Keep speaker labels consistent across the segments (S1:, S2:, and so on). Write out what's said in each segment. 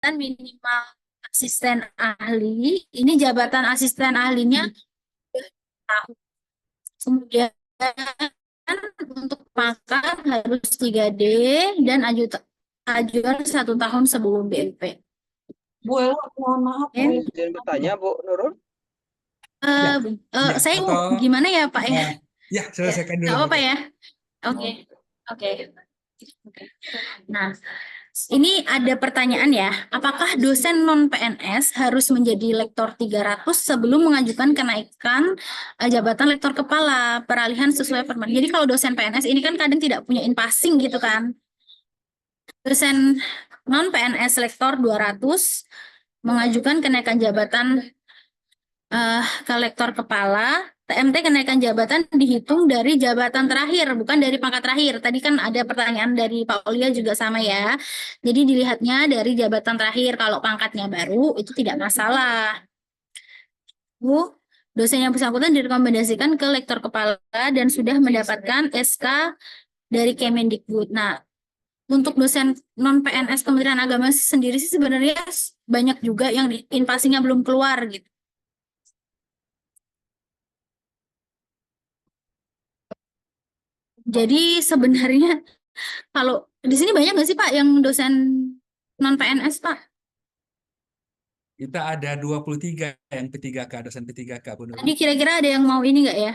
S1: minimal asisten ahli. Ini jabatan asisten ahlinya tahun. Kemudian untuk pangkat harus 3D dan ajuan 1 tahun sebelum BMP.
S2: Bu Elo, mohon maaf, Bu Elo.
S3: Izin bertanya, Bu Nurul.
S4: Ya, ya,
S1: Saya
S4: atau
S1: gimana ya Pak ya?
S4: ya selesaikan dulu.
S1: Nggak apa-apa ya? Oke. Oke. Nah, ini ada pertanyaan ya. Apakah dosen non-PNS harus menjadi lektor 300 sebelum mengajukan kenaikan jabatan lektor kepala peralihan sesuai permen? Jadi kalau dosen PNS ini kan kadang tidak punya in-passing gitu kan. Dosen non-PNS lektor 200 mengajukan kenaikan jabatan ke lektor kepala. TMT kenaikan jabatan dihitung dari jabatan terakhir, bukan dari pangkat terakhir. Tadi kan ada pertanyaan dari Pak Olia juga sama ya. Jadi dilihatnya dari jabatan terakhir. Kalau pangkatnya baru, itu tidak masalah. Bu, dosen yang bersangkutan direkomendasikan ke lektor kepala dan sudah mendapatkan SK dari Kemendikbud. Nah, untuk dosen non-PNS Kementerian Agama sendiri sih sebenarnya banyak juga yang invasinya belum keluar gitu. Jadi sebenarnya kalau di sini banyak nggak sih Pak yang dosen non PNS Pak?
S4: Kita ada 23 yang P3K, dosen P3K, Bu Nurul.
S1: Tadi kira-kira ada yang mau ini nggak ya?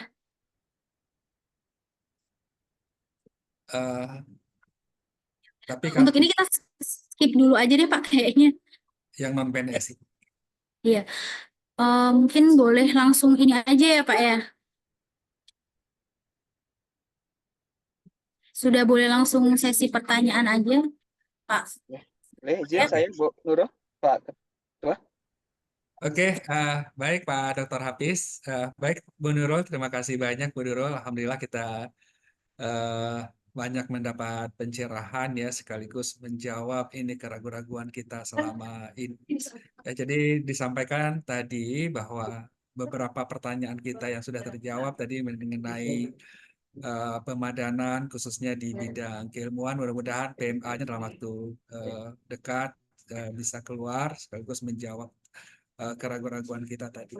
S4: Tapi kan
S1: Untuk ini kita skip dulu aja deh Pak kayaknya.
S4: yang non PNS
S1: Iya. Mungkin boleh langsung ini aja ya Pak ya. Sudah boleh langsung sesi pertanyaan aja Pak.
S3: Boleh izin saya, Bu Nurul, Pak Ketua.
S4: Oke, baik Pak Dr. Hafiz. Baik Bu Nurul, terima kasih banyak Bu Nurul. Alhamdulillah kita eh, banyak mendapat pencerahan ya, sekaligus menjawab ini keraguan-raguan kita selama ini. Ya, jadi disampaikan tadi bahwa beberapa pertanyaan kita yang sudah terjawab tadi mengenai pemadanan khususnya di bidang keilmuan, mudah-mudahan PMA-nya dalam waktu dekat bisa keluar sekaligus menjawab keraguan-raguan kita tadi.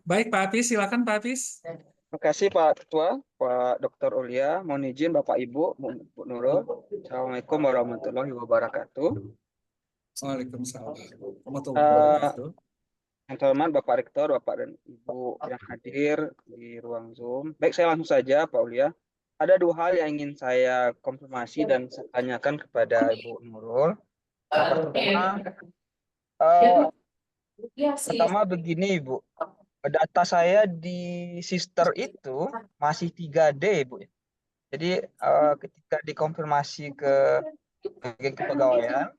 S4: Baik Pak Hafiz, silakan Pak Hafiz.
S3: Terima kasih Pak Ketua, Pak Dr. Ulia. Mohon izin Bapak Ibu, Bu Nurul. Assalamualaikum warahmatullahi wabarakatuh.
S4: Waalaikumsalam warahmatullahi
S3: Eh,
S4: wabarakatuh.
S3: Yang terhormat Bapak Rektor, Bapak dan Ibu yang hadir di ruang Zoom. Baik, saya langsung saja Pak Ulia. Ada dua hal yang ingin saya konfirmasi dan saya tanyakan kepada Ibu Nurul. Pertama begini Ibu, data saya di Sister itu masih 3D Ibu. Jadi ketika dikonfirmasi ke bagian kepegawaian,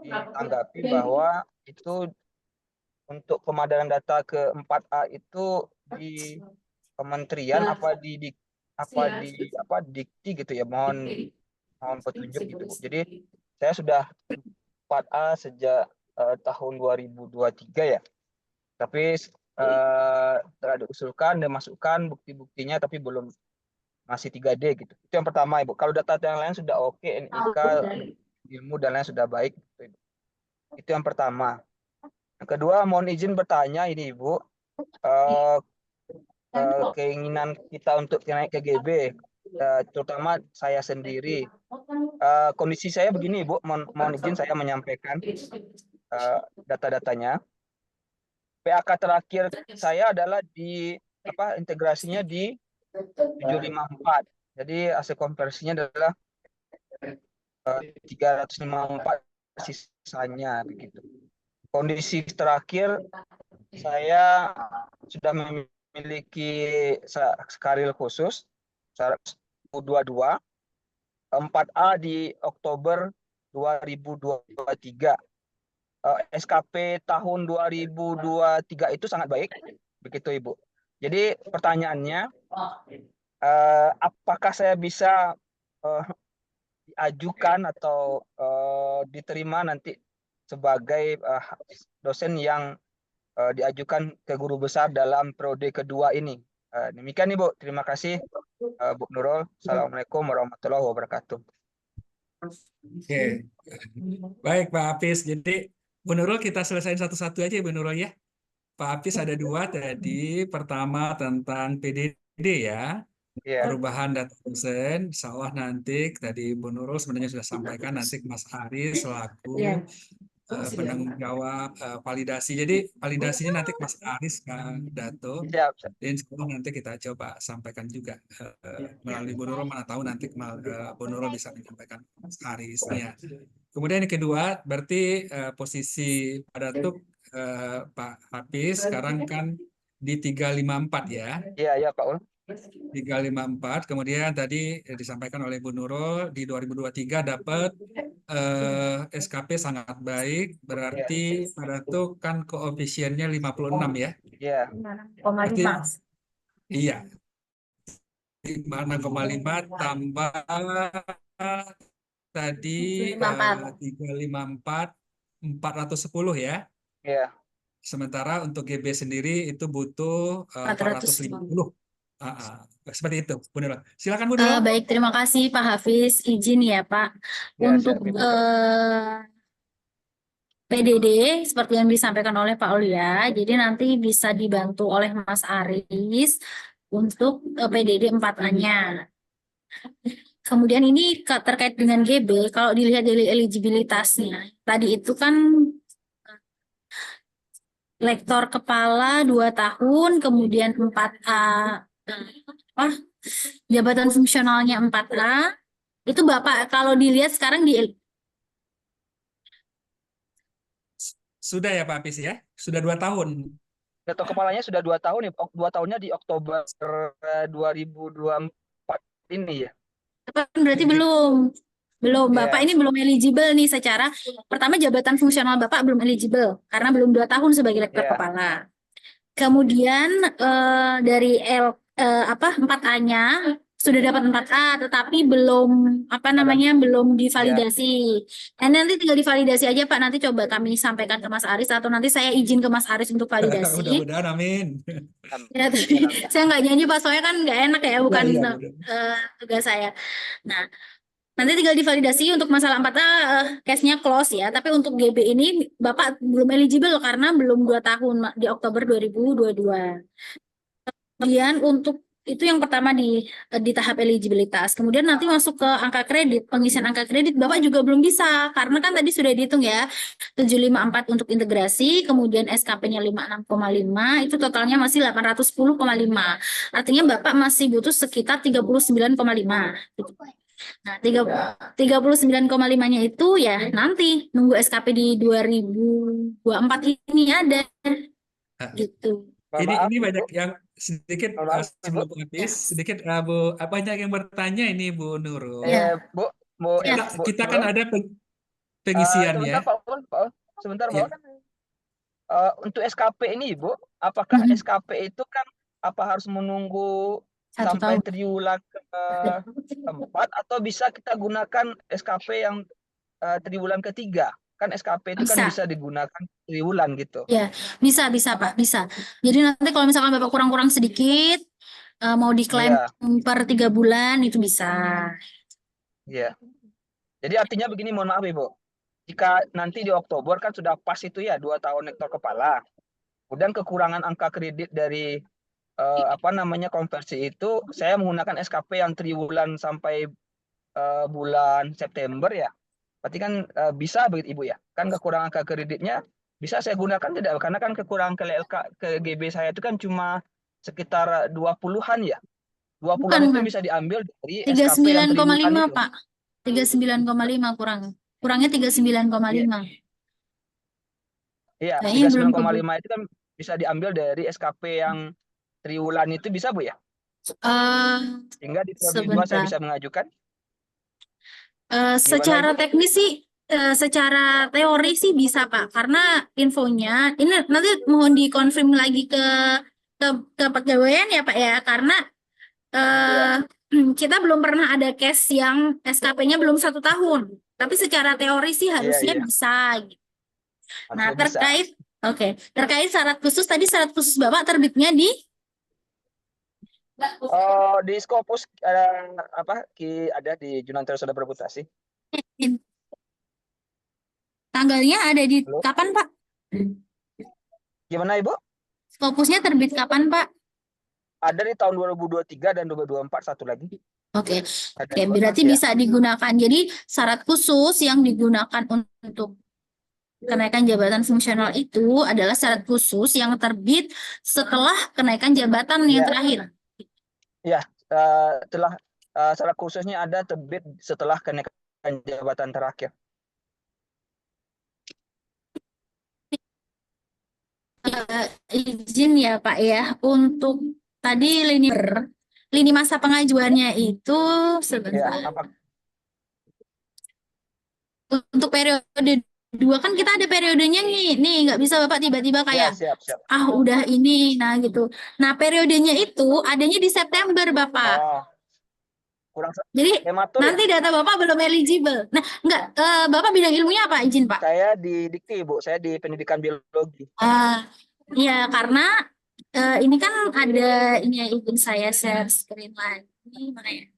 S3: ditanggapi bahwa itu untuk pemadanan data ke 4A itu di kementerian apa di dikti gitu ya, mohon petunjuk gitu Bu. Jadi saya sudah 4A sejak tahun 2023 ya, tapi telah diusulkan dan masukkan bukti-buktinya tapi belum, masih 3D gitu. Itu yang pertama Ibu. Kalau data yang lain sudah oke, NIK, ilmu dan lain sudah baik gitu, Ibu. Itu yang pertama. Yang kedua, mohon izin bertanya ini Ibu, keinginan kita untuk naik ke GB, terutama saya sendiri. Kondisi saya begini Ibu, mohon izin saya menyampaikan data-datanya. PAK terakhir saya adalah di integrasinya di 754. Jadi hasil konversinya adalah 354 sisanya begitu. Kondisi terakhir saya sudah memiliki skaril khusus 22 4A di Oktober 2023. SKP tahun 2023 itu sangat baik, begitu Ibu. Jadi pertanyaannya, apakah saya bisa diajukan atau diterima nanti sebagai dosen yang diajukan ke guru besar dalam periode kedua ini? Demikian Ibu, terima kasih Bu Nurul. Assalamualaikum warahmatullahi wabarakatuh.
S4: Oke, baik Pak Hafiz. Jadi Bu Nurul kita selesaiin satu-satu aja ya Bu Nurul ya. Pak Hafiz ada dua tadi. Pertama tentang PDD ya.
S3: Iya,
S4: Perubahan data dosen, insya Allah nanti tadi Bu Nurul sebenarnya sudah sampaikan nanti Mas Aris selaku
S1: Ya.
S4: penanggung jawab validasi. Jadi validasinya nanti Mas Aris Kak Dato.
S3: siap, siap.
S4: Dan insya Allah nanti kita coba sampaikan juga melalui Bu Nurul, mana tahu nanti Bu Nurul bisa menyampaikan Mas Arisnya. Kemudian yang kedua, berarti posisi Pak Datuk Pak Hafiz sekarang kan di 354 ya.
S3: Iya, iya Pak Ul.
S4: 354. Kemudian tadi disampaikan oleh Bu Nurul di 2023 dapat SKP sangat baik, berarti pada itu kan koefisiennya 56 ya.
S3: Iya,
S1: 6,5.
S4: Iya. 6,5 tambah tadi 354 410 ya.
S3: iya.
S4: Sementara untuk GB sendiri itu butuh 450. Seperti itu, Bu Nurul. Silakan Bu Nurul.
S1: Baik, terima kasih Pak Hafiz. Izin ya Pak.
S3: Ya,
S1: Untuk
S3: siap, Ibu.
S1: PDD seperti yang disampaikan oleh Pak Aulia, jadi nanti bisa dibantu oleh Mas Aris untuk PDD 4A-nya. Kemudian ini terkait dengan GB, kalau dilihat dari eligibilitasnya, tadi itu kan lektor kepala 2 tahun, kemudian 4A, jabatan fungsionalnya 4A, itu Bapak kalau dilihat sekarang di
S4: Sudah ya Pak Hafiz ya? Sudah 2 tahun.
S3: Dato kepalanya sudah 2 tahun nih. 2 tahunnya di Oktober 2024 ini ya.
S1: berarti belum Bapak
S3: Iya.
S1: ini belum eligible nih secara pertama jabatan fungsional Bapak belum eligible karena belum 2 tahun sebagai lektor
S3: Iya.
S1: kepala. Kemudian dari 4A-nya sudah dapat 4A tetapi belum belum divalidasi. Nah, nanti tinggal divalidasi aja Pak, nanti coba kami sampaikan ke Mas Aris atau nanti saya izin ke Mas Aris untuk validasi.
S4: Mudah-mudahan amin.
S1: Ya, saya nggak janji Pak, soalnya kan nggak enak ya, bukan
S4: Iya,
S1: tugas saya. Nah, nanti tinggal divalidasi untuk masalah 4A, case-nya close ya. Tapi untuk GB ini Bapak belum eligible karena belum 2 tahun di Oktober 2022. Kemudian untuk itu yang pertama di tahap eligibilitas. Kemudian nanti masuk ke angka kredit, pengisian angka kredit Bapak juga belum bisa karena kan tadi sudah dihitung ya 754 untuk integrasi, kemudian SKP-nya 56,5, itu totalnya masih 810,5. Artinya Bapak masih butuh sekitar 39,5. Nah, 39,5-nya itu ya nanti nunggu SKP di 2024 ini ada gitu.
S4: Ini banyak yang sedikit sebelum
S3: Ibu.
S4: habis, sedikit Bu, banyak yang bertanya ini Bu Nurul.
S1: Ya.
S3: Bu,
S4: Kita kan ada pengisian
S3: sebentar,
S4: ya.
S3: Pak Ul. Sebentar,
S4: Iya.
S3: Pak. Untuk SKP ini, Bu, apakah
S1: Mhm.
S3: SKP itu kan apa harus menunggu
S1: 1
S3: sampai
S1: tahun.
S3: triwulan keempat atau bisa kita gunakan SKP yang triwulan ketiga? Kan SKP itu kan
S1: Bisa.
S3: bisa digunakan triwulan gitu.
S1: Ya, bisa Pak, bisa. Jadi nanti kalau misalkan Bapak kurang-kurang sedikit, mau diklaim
S3: Iya.
S1: per 3 bulan itu bisa.
S3: Iya. Jadi artinya begini, mohon maaf Ibu. Jika nanti di Oktober kan sudah pas itu ya 2 tahun lektor kepala. Kemudian kekurangan angka kredit dari konversi itu, saya menggunakan SKP yang triwulan sampai bulan September ya. Berarti kan bisa begitu Ibu ya. Kan kekurangan angka kreditnya bisa saya gunakan tidak? Karena kan kekurangan ke GB saya itu kan cuma sekitar 20-an ya. 20-an itu
S1: Bukan,
S3: bisa diambil dari SKP yang triwulan
S1: 39,5
S3: itu.
S1: Pak. 39,5 kurangnya 39,5.
S3: Iya,
S1: Kayaknya belum
S3: 39,5 itu kan bisa diambil dari SKP yang triwulan itu bisa Bu ya? Sehingga di periode 2 saya
S1: sebentar.
S3: bisa mengajukan.
S1: Secara
S3: Ibu?
S1: teknis sih, secara teori sih bisa Pak, karena infonya ini nanti mohon dikonfirm lagi ke kepegawaian ya Pak ya, karena kita belum pernah ada case yang SKP-nya belum 1 tahun, tapi secara teori sih harusnya
S3: Iya.
S1: bisa. Nah,
S3: Harusnya bisa.
S1: terkait syarat khusus tadi, syarat khusus Bapak terbitnya di
S3: Di Scopus ada di Junantero sudah berputasi.
S1: Tanggalnya ada di
S3: Halo?
S1: kapan, Pak?
S3: Gimana Ibu?
S1: Scopusnya terbit kapan, Pak?
S3: Ada di tahun 2023 dan 2024 satu lagi.
S1: Oke,
S3: Ada
S1: oke,
S3: dua,
S1: berarti
S3: ya.
S1: bisa digunakan. Jadi syarat khusus yang digunakan untuk kenaikan jabatan fungsional itu adalah syarat khusus yang terbit setelah kenaikan jabatan yang
S3: Ya.
S1: terakhir.
S3: Ya, telah syarat khususnya ada terbit setelah kenaikan jabatan terakhir.
S1: Izin ya Pak ya, untuk tadi lini masa pengajuannya itu
S3: Ya,
S1: sebentar.
S3: apa?
S1: Untuk periode 2 kan kita ada periodenya nih nggak bisa Bapak tiba-tiba
S3: Ya,
S1: kayak
S3: siap.
S1: udah ini, nah gitu. Nah periodenya itu adanya di September Bapak.
S3: Oh, kurang
S1: Jadi
S3: prematur ya.
S1: nanti data Bapak belum eligible. Nah enggak, Bapak bidang ilmunya apa, izin Pak?
S3: Saya di Dikti, Bu. Saya di pendidikan biologi.
S1: Iya karena ini kan ada ini ya, izin saya share screen lagi, mana ya?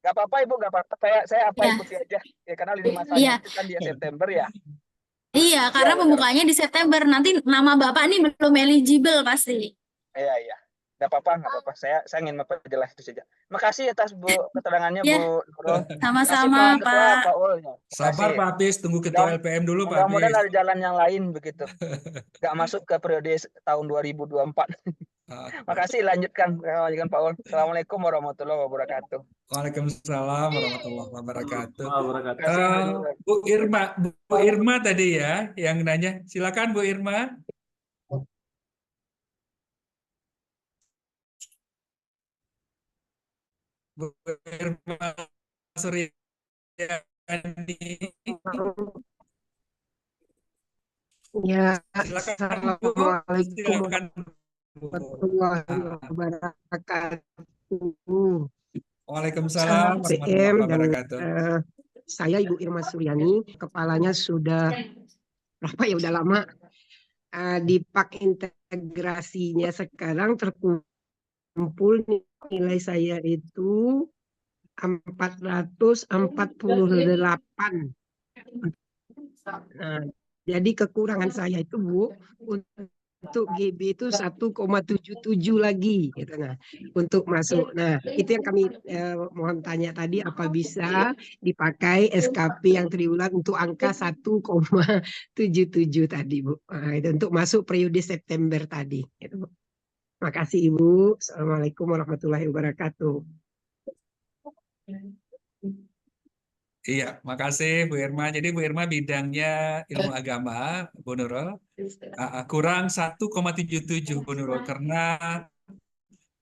S3: Gak apa-apa Ibu, gak apa-apa. Saya apa
S1: Ya.
S3: ikuti aja. Ya, karena lini masanya
S1: Iya.
S3: itu kan di September ya.
S1: Iya, karena
S3: Ya,
S1: pembukanya di September. Nanti nama Bapak ini belum eligible pasti.
S3: Iya. Gak apa-apa. Saya ingin memperjelas itu saja. Makasih atas Bu keterangannya
S1: Ya.
S3: Bu Nurul.
S1: Sama-sama,
S3: Makasih Pak Ketua,
S1: Pak.
S3: Pak Ul.
S4: Sabar
S3: Makasih.
S4: Pak Apis, tunggu ketua LPM dulu Pak
S3: Mudah-mudahan
S4: Apis.
S3: ada jalan yang lain begitu. Gak masuk ke periode tahun 2024. Makasih, lanjutkan Pak Ul. Assalamualaikum warahmatullahi wabarakatuh.
S4: Waalaikumsalam warahmatullahi wabarakatuh.
S3: Makasih, Bu.
S4: Bu Irma tadi ya yang nanya. Silakan Bu Irma. Bu Irma Suryani.
S5: Ya,
S4: Silakan Bu.
S5: Assalamualaikum
S4: Silakan Bu.
S5: warahmatullahi wabarakatuh.
S4: Waalaikumsalam
S5: PM
S4: warahmatullahi
S5: dan
S4: wabarakatuh.
S5: saya Ibu Irma Suryani, kepalanya sudah berapa ya, udah lama. Di pak integrasinya sekarang terkumpul nilai saya itu 448. Nah, jadi kekurangan saya itu Bu, untuk GB itu 1,77 lagi gitu. Nah, untuk masuk. Nah, itu yang kami mohon tanya tadi, apa bisa dipakai SKP yang triwulan untuk angka 1,77 tadi Bu. Nah, itu untuk masuk periode September tadi gitu, Bu. Makasih Ibu. Assalamualaikum warahmatullahi wabarakatuh.
S4: Iya, makasih Bu Irma. Jadi Bu Irma bidangnya ilmu agama, Bu Nurul. Kurang 1,77 Bu Nurul karena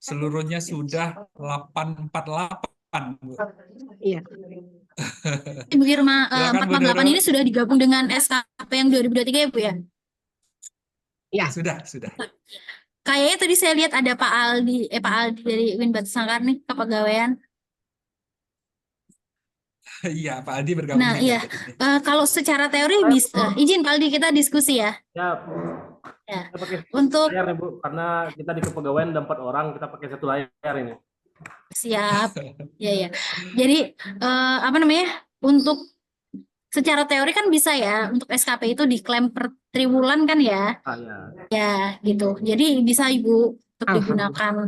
S4: seluruhnya sudah 848 Bu.
S5: Iya.
S1: Ibu Irma,
S4: Silakan, Bu
S1: 448
S4: Nurul.
S1: ini sudah digabung dengan SKP yang 2023 ya Bu ya?
S5: Ya.
S4: Sudah.
S1: Kayaknya tadi saya lihat ada Pak Aldi dari UIN Batu Sangkar nih, kepegawaian.
S4: Iya, Pak Aldi bergabung
S1: Nah,
S4: juga
S1: iya.
S4: tadi.
S1: Kalau secara teori bisa. Izin Pak Aldi, kita diskusi ya.
S6: Ya,
S1: Ya.
S6: kita pakai
S1: Untuk
S6: layar nih Bu, karena kita di kepegawaian ada 4 orang, kita pakai satu layar ini.
S1: siap. Ya. Jadi apa namanya? Untuk secara teori kan bisa ya, untuk SKP itu diklaim per triwulan kan ya. Ya, gitu. Jadi bisa Ibu untuk digunakan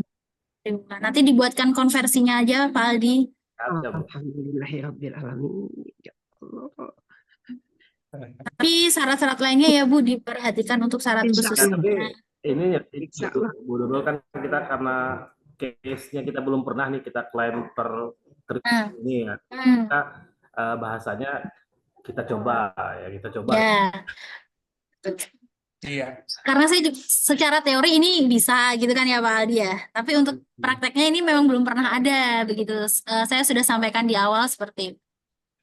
S1: triwulan. Nanti dibuatkan konversinya aja Pak Aldi.
S5: Alhamdulillahirrabbilalamin. Ya Allah.
S1: Tapi syarat-syarat lainnya ya Bu diperhatikan untuk syarat
S5: Insya
S1: khusus.
S5: Allah.
S6: Tapi ini ya,
S5: Insya Allah.
S6: Bu Nurul, kan kita karena case-nya kita belum pernah nih kita klaim per ini ya. Kita bahasanya kita coba.
S1: Ya.
S4: Iya.
S1: Karena saya secara teori ini bisa gitu kan ya Pak Aldi ya. Tapi untuk prakteknya ini memang belum pernah ada begitu. Saya sudah sampaikan di awal seperti itu.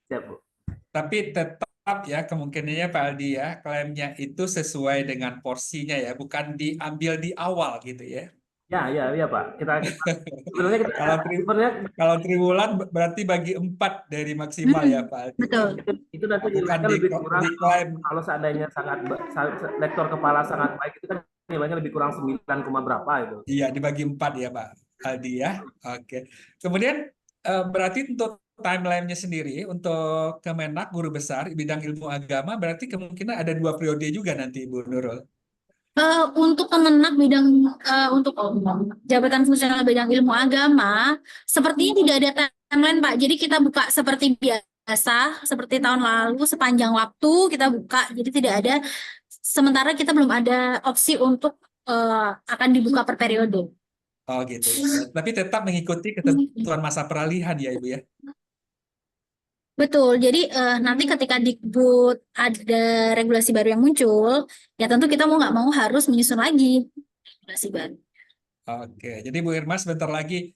S6: Siap, Bu.
S4: Tapi tetap ya kemungkinannya Pak Aldi ya, klaimnya itu sesuai dengan porsinya ya, bukan diambil di awal gitu ya.
S6: Ya Pak. Kita sebenarnya
S4: kalau triwulan berarti bagi 4 dari maksimal ya Pak Aldi.
S1: Betul.
S6: Itu nanti
S4: Bukan
S6: nilainya lebih kurang.
S4: diklaim.
S6: Kalau seandainya lektor kepala sangat baik, itu kan nilainya lebih kurang 9, berapa itu.
S4: Iya, dibagi 4 ya Pak. Aldi ya. Oke. Kemudian berarti untuk timeline-nya sendiri untuk Kemenak guru besar bidang ilmu agama berarti kemungkinan ada 2 periode juga nanti Bu Nurul.
S1: Untuk Kemenak bidang untuk jabatan fungsional bidang ilmu agama, sepertinya tidak ada timeline Pak. Jadi kita buka seperti biasa, seperti tahun lalu sepanjang waktu kita buka. Jadi tidak ada. Sementara kita belum ada opsi untuk akan dibuka per periode.
S4: Oh gitu. Tapi tetap mengikuti ketentuan masa peralihan ya Ibu ya.
S1: Betul. Jadi nanti ketika Dikbud ada regulasi baru yang muncul, ya tentu kita mau nggak mau harus menyusun lagi regulasi baru.
S4: Oke. Jadi Bu Irma sebentar lagi,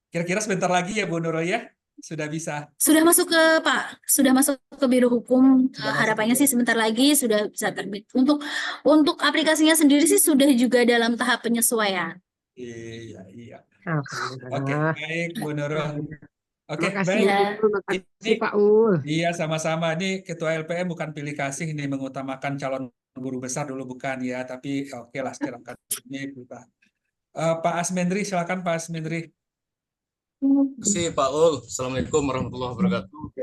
S4: kira-kira sebentar lagi ya Bu Nurul ya, sudah bisa.
S1: Sudah masuk ke Pak, sudah masuk ke Biro Hukum.
S4: Sudah masuk
S1: Harapannya
S4: ke
S1: sih sebentar lagi sudah bisa terbit. Untuk aplikasinya sendiri sih sudah juga dalam tahap penyesuaian.
S4: Iya, iya. Oke,
S5: Alhamdulillah.
S4: baik Bu Nurul. Oke,
S5: Makasih
S4: baik.
S1: Ya.
S5: Bu Nurul, makasih
S4: Ini
S5: Pak Ul.
S4: iya sama-sama. Ini Ketua LPM bukan pilih kasih ini mengutamakan calon guru besar dulu bukan ya, tapi oke lah silakan ini Pak. Pak Asmendri, silakan Pak Asmendri.
S7: Terima kasih Pak Ul. Assalamualaikum warahmatullahi wabarakatuh.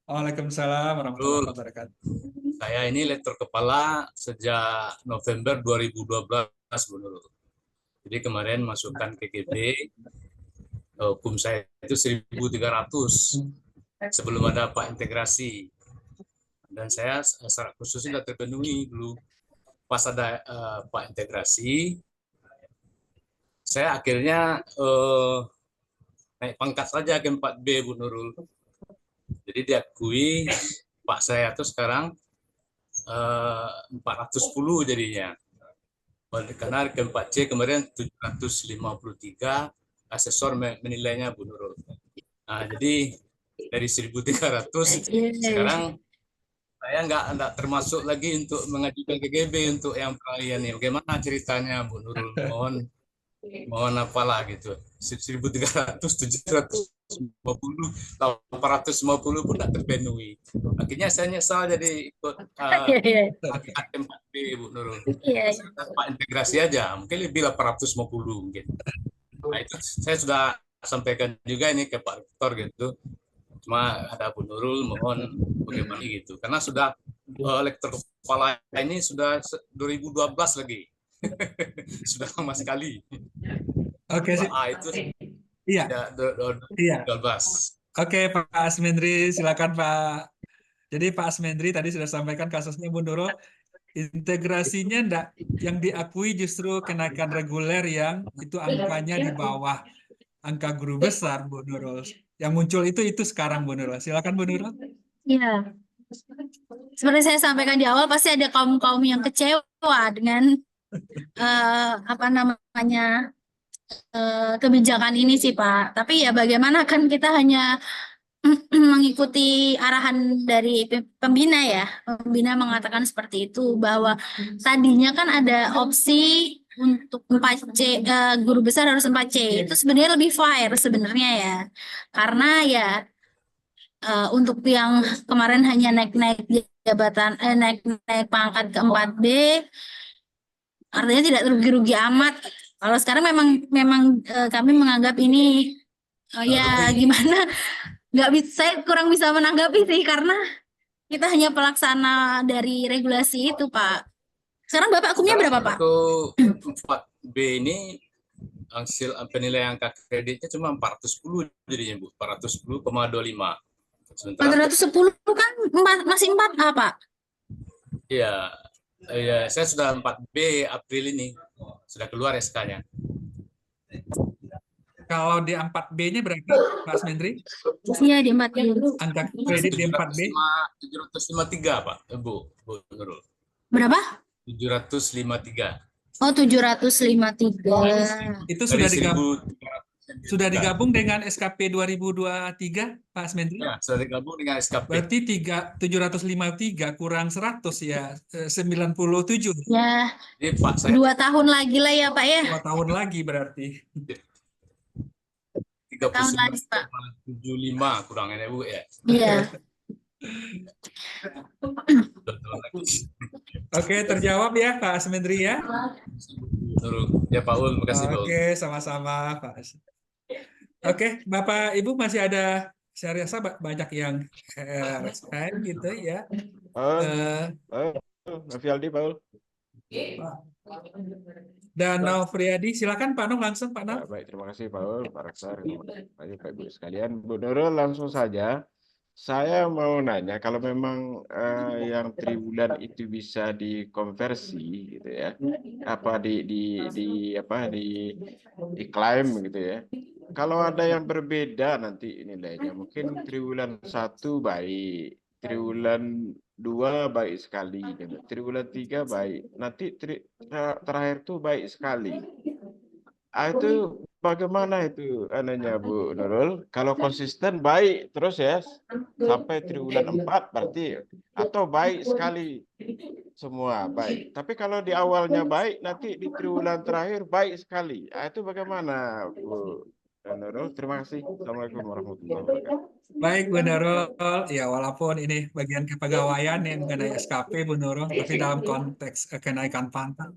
S4: Waalaikumsalam warahmatullahi wabarakatuh.
S7: Saya ini lektor kepala sejak November 2012 Bu Nurul. Jadi kemarin masukkan KGB, hukum saya itu 1.300 sebelum ada Pak integrasi. Dan saya syarat khusus sudah terpenuhi dulu. Pas ada Pak integrasi, saya akhirnya naik pangkat saja ke 4B Bu Nurul. Jadi diakui Pak saya itu sekarang 410 jadinya. Karena ke 4C kemarin 753 asesor menilainya Bu Nurul. Nah, jadi dari 1.300 sekarang saya nggak termasuk lagi untuk mengajukan KGB untuk yang peralihan ini. Bagaimana ceritanya Bu Nurul? Mohon apalah gitu. 1.300, 750, 850 pun tidak terpenuhi. Akhirnya saya nyesal jadi ikut AKM4B Bu Nurul. Pak integrasi aja, mungkin lebih 850 mungkin. Nah, itu saya sudah sampaikan juga ini ke Pak Rektor gitu. Cuma ada Bu Nurul mohon bagaimana gitu. Karena sudah lektor kepala ini sudah 2012 lagi. Sudah lama sekali.
S4: Oke,
S7: itu
S4: iya. Iya.
S7: 12.
S4: Oke, Pak Asmendri, silakan Pak. Jadi Pak Asmendri tadi sudah sampaikan kasusnya Bu Nurul. Integrasinya enggak, yang diakui justru kenaikan reguler yang itu angkanya di bawah angka guru besar Bu Nurul. Yang muncul itu sekarang Bu Nurul. Silakan Bu Nurul.
S1: Iya. Seperti saya sampaikan di awal, pasti ada kaum-kaum yang kecewa dengan apa namanya kebijakan ini sih Pak. Tapi ya bagaimana kan kita hanya mengikuti arahan dari pembina ya. Pembina mengatakan seperti itu bahwa tadinya kan ada opsi untuk 4C, guru besar harus 4C. Itu sebenarnya lebih fair sebenarnya ya. Karena ya untuk yang kemarin hanya naik-naik jabatan, naik-naik pangkat ke 4B, artinya tidak rugi-rugi amat. Kalau sekarang memang kami menganggap ini ya gimana, nggak bisa, saya kurang bisa menanggapi sih karena kita hanya pelaksana dari regulasi itu Pak. Sekarang Bapak hukumnya berapa Pak?
S7: Untuk 4B ini hasil penilaian angka kreditnya cuma 410 jadinya Bu, 410,25. Sementara
S1: 410 kan masih 4A Pak?
S7: Iya, ya, saya sudah 4B April ini, sudah keluar SK-nya.
S4: Kalau di 4B-nya berarti Pak Asmendri?
S1: Iya di 4B.
S4: Angka kredit di 4B?
S7: 753 Pak, Bu Nurul.
S1: Berapa?
S7: 753.
S1: Oh 753.
S4: Itu sudah digabung dengan SKP 2023 Pak Asmendri?
S7: Ya, sudah digabung dengan SKP.
S4: Berarti 753 kurang 100 ya 97.
S1: Ya.
S7: Jadi, Pak, saya
S1: 2 tahun lagi lah ya Pak ya.
S4: 2 tahun lagi berarti.
S7: 39,75 kurang ya Bu ya.
S1: Iya.
S4: Oke, terjawab ya Pak Asmendri ya.
S7: Nurul. Ya Pak Ul, makasih Pak Ul.
S4: Oke, sama-sama Pak. Oke, Bapak Ibu masih ada, saya rasa banyak yang raise hand gitu ya. Eh,
S8: Novialdi, Paul.
S4: dan Novriadi, silakan Pak Nov, langsung Pak Nov.
S8: Baik, terima kasih Paul, Pak Rektor, Pak Ibu sekalian. Bu Nurul, langsung saja. Saya mau nanya, kalau memang yang triwulan itu bisa dikonversi, gitu ya, apa diklaim, gitu ya. Kalau ada yang berbeda nanti nilainya, mungkin triwulan 1 baik, triwulan 2 baik sekali, gitu. Triwulan 3 baik, nanti terakhir tuh baik sekali. Itu bagaimana itu anehnya Bu Nurul? Kalau konsisten baik terus ya sampai triwulan 4 berarti, atau baik sekali semua baik. Tapi kalau di awalnya baik, nanti di triwulan terakhir baik sekali. Itu bagaimana Bu Nurul? Terima kasih. Assalamualaikum warahmatullahi wabarakatuh.
S4: Baik Bu Nurul, ya walaupun ini bagian kepegawaian yang mengenai SKP Bu Nurul, tapi dalam konteks kenaikan pangkat,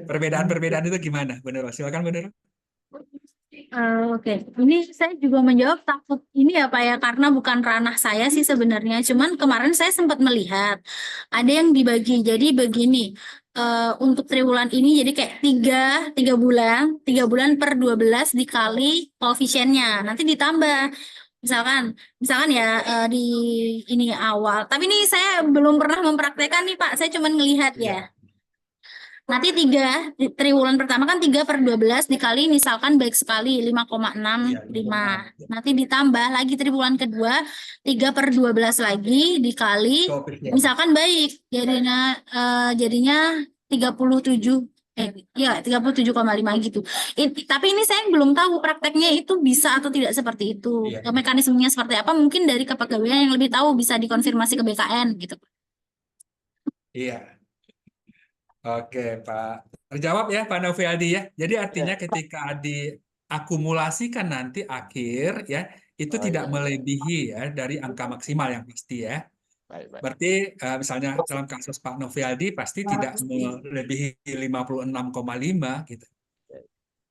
S4: perbedaan-perbedaan itu gimana Bu Nurul? Silakan Bu Nurul.
S1: Oke, ini saya juga menjawab takut ini ya Pak ya, karena bukan ranah saya sih sebenarnya. Cuman kemarin saya sempat melihat ada yang dibagi. Jadi begini, untuk triwulan ini jadi kayak tiga bulan per 12 dikali koefisiennya. Nanti ditambah. Misalkan ya di ini awal. Tapi ini saya belum pernah mempraktekkan nih Pak. Saya cuma ngelihat ya. Nanti triwulan pertama kan 3/12 dikali misalkan baik sekali 5,65. Nanti ditambah lagi triwulan kedua 3/12 lagi dikali misalkan baik jadinya 37 37,5 gitu. Tapi ini saya belum tahu prakteknya itu bisa atau tidak seperti itu. Mekanismenya seperti apa? Mungkin dari kepegawaian yang lebih tahu, bisa dikonfirmasi ke BKN gitu.
S4: Iya. Oke, Pak. Terjawab ya, Pak Novialdi ya. Jadi artinya ketika diakumulasikan nanti akhir ya, itu tidak melebihi ya dari angka maksimal yang pasti ya. Berarti misalnya dalam kasus Pak Novialdi pasti tidak melebihi 56,5 gitu.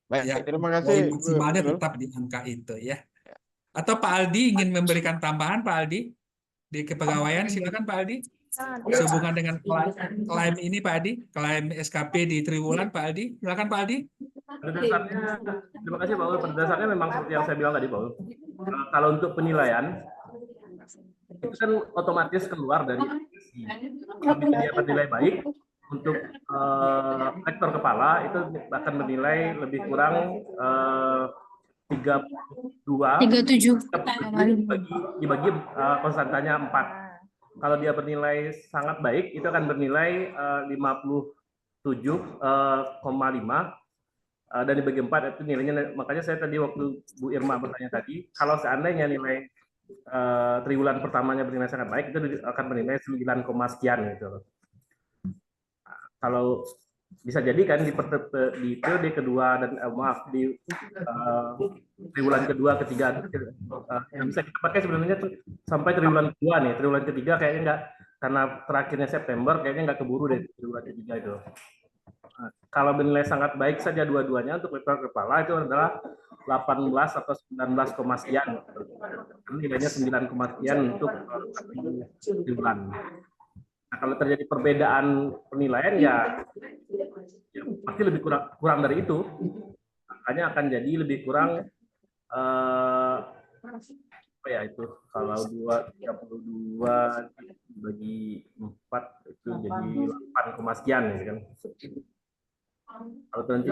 S8: Baik,
S4: Ya,
S8: terima kasih Bu
S4: maksimalnya
S8: Nurul.
S4: tetap di angka itu ya. Atau Pak Aldi ingin memberikan tambahan, Pak Aldi, di kepegawaian, silakan Pak Aldi. Sehubungan dengan klaim ini Pak Aldi, klaim SKP di triwulan Pak Aldi, silakan Pak Aldi.
S6: Pada dasarnya, terima kasih Pak Ul. Pada dasarnya memang seperti yang saya bilang tadi Pak Ul. Kalau untuk penilaian, itu kan otomatis keluar dari aplikasi. Dia bernilai baik, untuk rektor kepala itu akan menilai lebih kurang
S1: 37
S6: dibagi konstantanya 4. Kalau dia bernilai sangat baik, itu akan bernilai 57,5, dan dibagi 4 itu nilainya. Makanya saya tadi waktu Bu Irma bertanya tadi, kalau seandainya nilai triwulan pertamanya bernilai sangat baik, itu akan bernilai 9, sekian gitu. Kalau bisa jadi kan di periode kedua dan di triwulan kedua, ketiga, yang bisa kita pakai sebenarnya sampai triwulan kedua nih. Triwulan ketiga kayaknya enggak, karena terakhirnya September kayaknya nggak keburu deh triwulan ketiga itu. Kalau bernilai sangat baik saja dua-duanya untuk rektor kepala itu adalah 18 atau 19, sekian. Nilainya 9, sekian untuk triwulan. Nah, kalau terjadi perbedaan penilaian ya pasti lebih kurang dari itu. Makanya akan jadi lebih kurang apa ya itu, kalau 32 bagi 4 itu jadi 8, sekian ya kan. Kalau nanti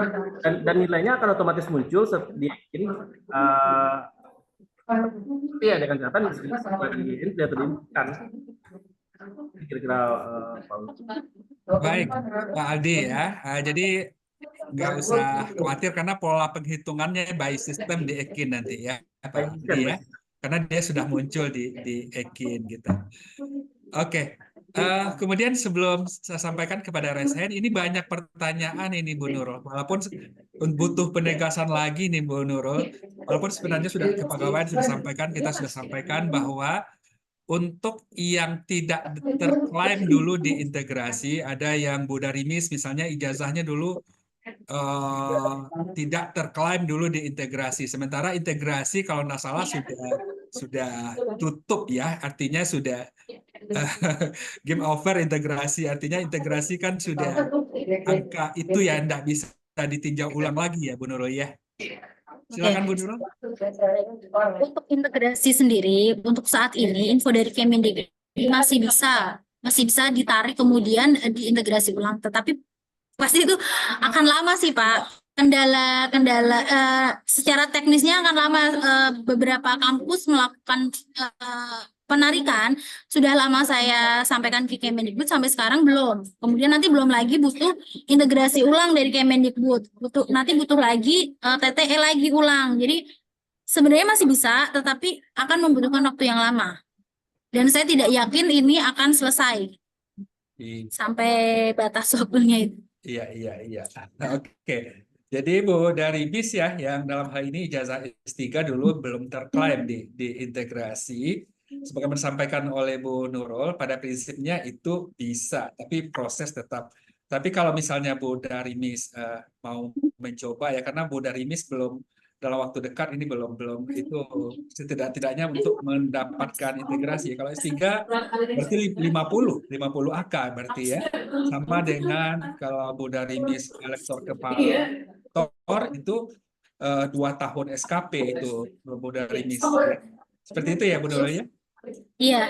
S6: dan nilainya akan otomatis muncul diyakin ya dengan catatan ini tidak terlibatkan. Kira-kira
S4: Baik, Pak Aldi ya. Jadi nggak usah khawatir karena pola penghitungannya by system di Ekin nanti ya, Pak Aldi ya. Karena dia sudah muncul di Ekin gitu. Oke. Kemudian sebelum saya sampaikan kepada Resen, ini banyak pertanyaan ini Bu Nurul. Walaupun butuh penegasan lagi nih Bu Nurul. Walaupun sebenarnya sudah kepegawaian sudah sampaikan, kita sudah sampaikan bahwa untuk yang tidak terklaim dulu di integrasi, ada yang Bu Darimis misalnya ijazahnya dulu tidak terklaim dulu di integrasi. Sementara integrasi kalau nggak salah sudah tutup ya, artinya sudah game over integrasi. Artinya integrasi kan sudah angka itu ya tidak bisa ditinjau ulang lagi ya Bu Nurul ya. Silakan Bu Nurul.
S1: Untuk integrasi sendiri, untuk saat ini info dari Kemendikbud masih bisa ditarik kemudian diintegrasi ulang. Tetapi pasti itu akan lama sih Pak. Kendala secara teknisnya akan lama. Beberapa kampus melakukan penarikan sudah lama saya sampaikan ke Kemendikbud, sampai sekarang belum. Kemudian nanti belum lagi butuh integrasi ulang dari Kemendikbud. Nanti butuh lagi TTE lagi ulang. Jadi sebenarnya masih bisa, tetapi akan membutuhkan waktu yang lama. Dan saya tidak yakin ini akan selesai sampai batas waktunya itu.
S4: Iya. Oke. Jadi Bu, dari BIS ya, yang dalam hal ini ijazah S3 dulu belum terklaim di integrasi. Sebagai disampaikan oleh Bu Nurul, pada prinsipnya itu bisa, tapi proses tetap. Tapi kalau misalnya Bu dari MIS mau mencoba ya, karena Bu dari MIS belum dalam waktu dekat ini belum itu setidak-tidaknya untuk mendapatkan integrasi. Kalau S3 berarti 50 AK berarti ya. Sama dengan kalau Bu dari MIS elektor kepala Tor itu 2 tahun SKP itu Bu dari MIS. Seperti itu ya Bu Nurul ya?
S1: Iya.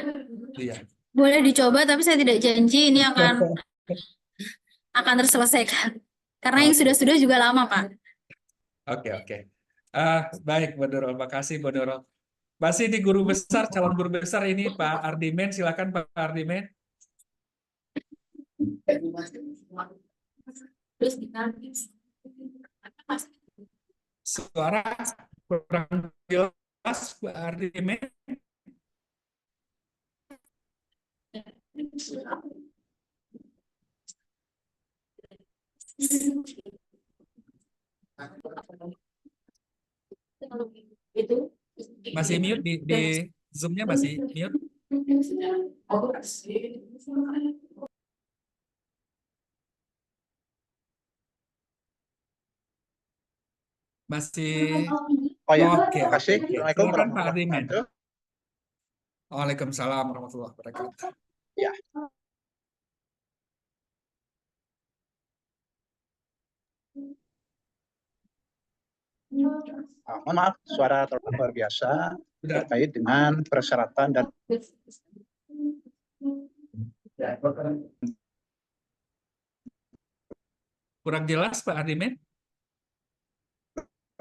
S1: Boleh dicoba, tapi saya tidak janji ini akan terselesaikan. Karena yang sudah-sudah juga lama, Pak.
S4: Oke. Baik, Bu Nurul. Makasih, Bu Nurul. Masih di guru besar, calon guru besar ini Pak Ardimen. Silakan Pak Ardimen. Suara kurang jelas Pak Ardimen. Masih mute di Zoom-nya masih mute. Masih.
S9: Oh ya,
S4: Oke.
S9: terima kasih. Assalamualaikum
S4: Silakan Pak
S9: warahmatullahi
S4: Ardimen.
S9: wabarakatuh.
S4: Waalaikumsalam warahmatullahi wabarakatuh.
S9: Ya. Mohon maaf, suara telepon luar biasa terkait dengan persyaratan dan
S4: kurang jelas Pak Ardimen.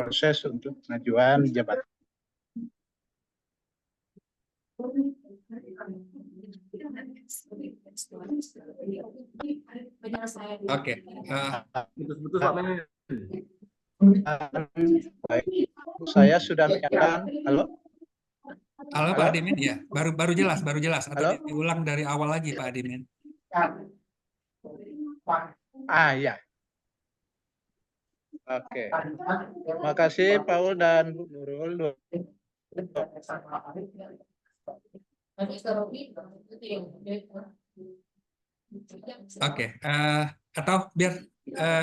S9: proses untuk pengajuan jabatan.
S4: Oke.
S6: Putus-putus Pak Men.
S9: Baik, saya sudah menyatakan. Halo?
S4: Halo Pak Ardimen ya, baru jelas. Atau
S9: Halo?
S4: diulang dari awal lagi Pak Ardimen.
S9: Ya. Oke. Terima kasih Paul dan Bu Nurul.
S4: Oke. Atau biar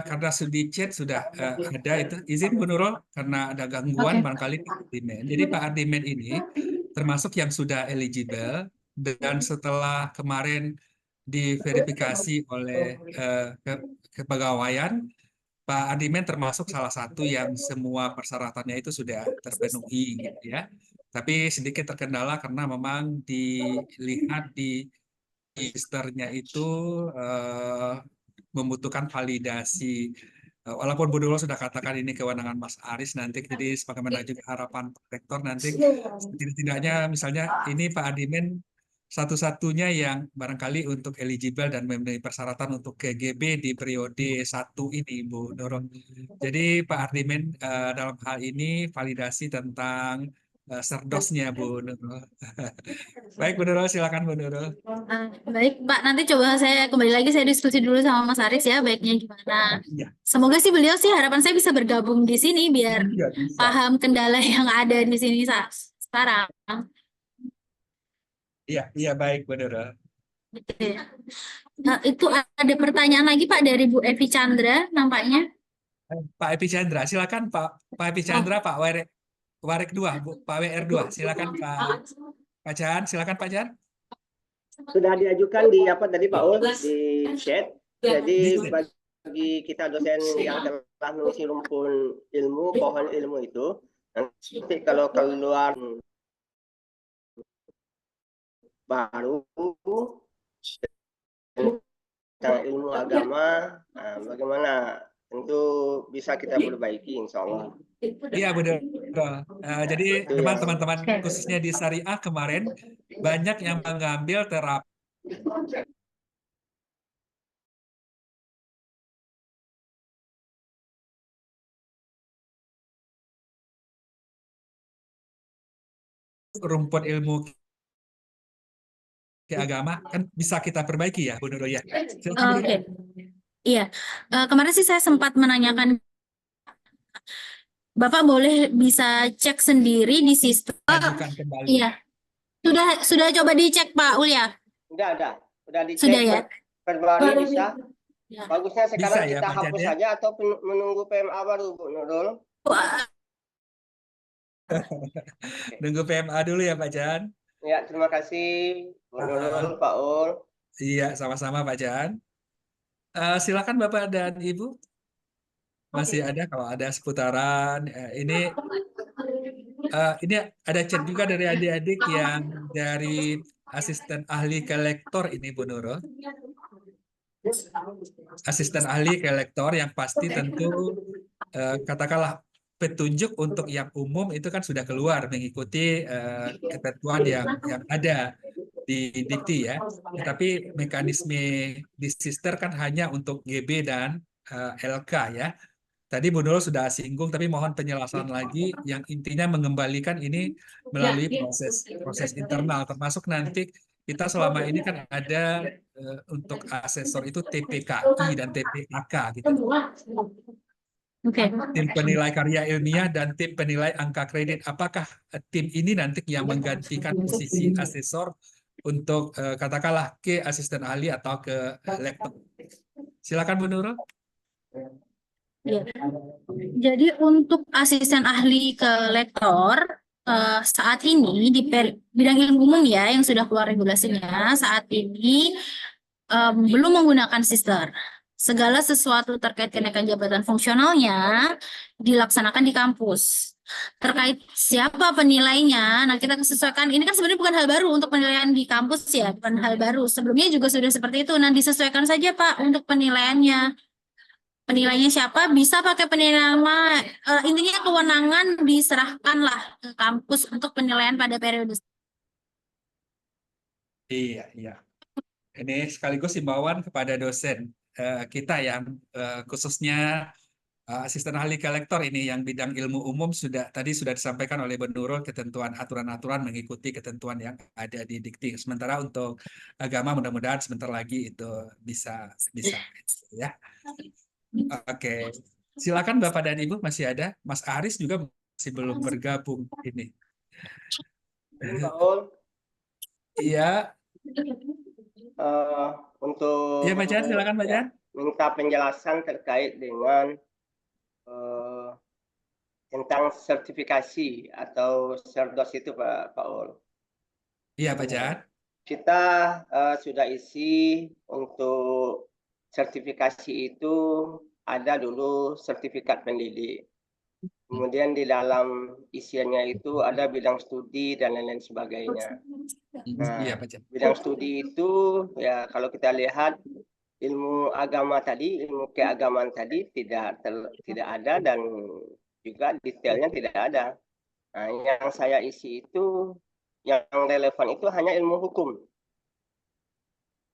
S4: karena di chat sudah ada itu, izin Bu Nurul karena ada gangguan barangkali Pak Ardimen. Jadi Pak Ardimen ini termasuk yang sudah eligible dan setelah kemarin diverifikasi oleh kepegawaian, Pak Ardimen termasuk salah satu yang semua persyaratannya itu sudah terpenuhi gitu ya. Tapi sedikit terkendala karena memang dilihat di registernya itu membutuhkan validasi. Walaupun Bu Nurul sudah katakan ini kewenangan Mas Aris nanti, jadi sebagaimana juga harapan Pak Rektor nanti, setidaknya misalnya ini Pak Ardimen satu-satunya yang barangkali untuk eligible dan memenuhi persyaratan untuk KGB di periode 1 ini, Bu Nurul. Jadi Pak Ardimen dalam hal ini validasi tentang serdosnya, Bu Nurul. Baik, Bu Nurul, silakan Bu Nurul.
S1: Baik, Pak. Nanti coba saya kembali lagi, saya diskusi dulu sama Mas Aris ya, baiknya gimana.
S4: Ya.
S1: Semoga sih beliau sih, harapan saya bisa bergabung di sini biar paham kendala yang ada di sini sekarang.
S4: Iya, baik, Bu Nurul.
S1: Itu ada pertanyaan lagi Pak dari Bu Evi Chandra nampaknya.
S4: Pak Epichandra, silakan Pak Epichandra, Pak Warek 2, Pak WR 2, silakan Pak Chan, silakan Pak Chan.
S10: Sudah diajukan di apa tadi Pak Ul di chat. Jadi bagi kita dosen yang telah mengisi rumpun ilmu, pohon ilmu itu, nanti kalau keluar baru tentang ilmu agama, bagaimana? Tentu bisa kita perbaiki, insya Allah.
S4: Iya benar. Jadi teman-teman khususnya di Syariah kemarin banyak yang mengambil terapi rumput ilmu ke agama kan bisa kita perbaiki ya, Bu Nurul ya. Silakan, Bu Nurul.
S1: Oke. Iya. Kemarin sih saya sempat menanyakan, Bapak boleh bisa cek sendiri di sistem.
S4: Ajukan kembali.
S1: Iya. Sudah coba dicek Pak Ul ya?
S10: Udah dicek.
S1: Sudah ya?
S10: Perbarui bisa. Bagusnya sekarang
S4: Bisa ya,
S10: kita
S4: Pak Jan,
S10: hapus
S4: ya?
S10: saja atau menunggu PMA baru, Bu Nurul?
S4: Nunggu PMA dulu ya Pak Jan.
S10: Ya, terima kasih Bu Nurul, Pak Ul.
S4: Iya, sama-sama Pak Jan. Silakan Bapak dan Ibu. Masih ada kalau ada seputaran. Ini ada chat juga dari adik-adik yang dari asisten ahli ke lektor ini Bu Nurul. Asisten ahli ke lektor yang pasti tentu katakanlah petunjuk untuk yang umum itu kan sudah keluar mengikuti ketentuan yang ada di Dikti ya. Tetapi mekanisme di Sister kan hanya untuk GB dan LK ya. Tadi Bu Nurul sudah singgung, tapi mohon penjelasan lagi yang intinya mengembalikan ini melalui proses internal, termasuk nanti kita selama ini kan ada untuk asesor itu TPKI dan TPAK gitu. Tim penilai karya ilmiah dan tim penilai angka kredit. Apakah tim ini nanti yang menggantikan posisi asesor untuk katakanlah ke asisten ahli atau ke lektor? Silakan Bu Nurul.
S1: Ya. Jadi untuk asisten ahli ke lektor saat ini di bidang ilmu umum ya yang sudah keluar regulasinya saat ini belum menggunakan sister. Segala sesuatu terkait kenaikan jabatan fungsionalnya dilaksanakan di kampus. Terkait siapa penilainya, nah kita sesuaikan. Ini kan sebenarnya bukan hal baru untuk penilaian di kampus ya, bukan hal baru. Sebelumnya juga sudah seperti itu. Nah disesuaikan saja Pak untuk penilaiannya. Penilainya siapa bisa pakai penilaian intinya kewenangan diserahkanlah ke kampus untuk penilaian pada periode.
S4: Iya. Ini sekaligus himbauan kepada dosen kita yang khususnya asisten ahli ke lektor ini yang bidang ilmu umum tadi sudah disampaikan oleh Bu Nurul ketentuan aturan-aturan mengikuti ketentuan yang ada di Dikti. Sementara untuk agama mudah-mudahan sebentar lagi itu bisa ya. Oke, silakan Bapak dan Ibu masih ada. Mas Aris juga masih belum bergabung ini. Iya.
S10: Untuk
S4: ya, Pak Jan, silakan Pak Jan.
S10: Minta penjelasan terkait dengan tentang sertifikasi atau serdos itu Pak Ul.
S4: Iya Pak Jan.
S10: Kita sudah isi untuk sertifikasi itu ada dulu sertifikat pendidik. Kemudian di dalam isiannya itu ada bidang studi dan lain-lain sebagainya. Nah, bidang studi itu ya kalau kita lihat ilmu agama tadi, ilmu keagamaan tadi tidak ada dan juga detailnya tidak ada. Nah, yang saya isi itu yang relevan itu hanya ilmu hukum.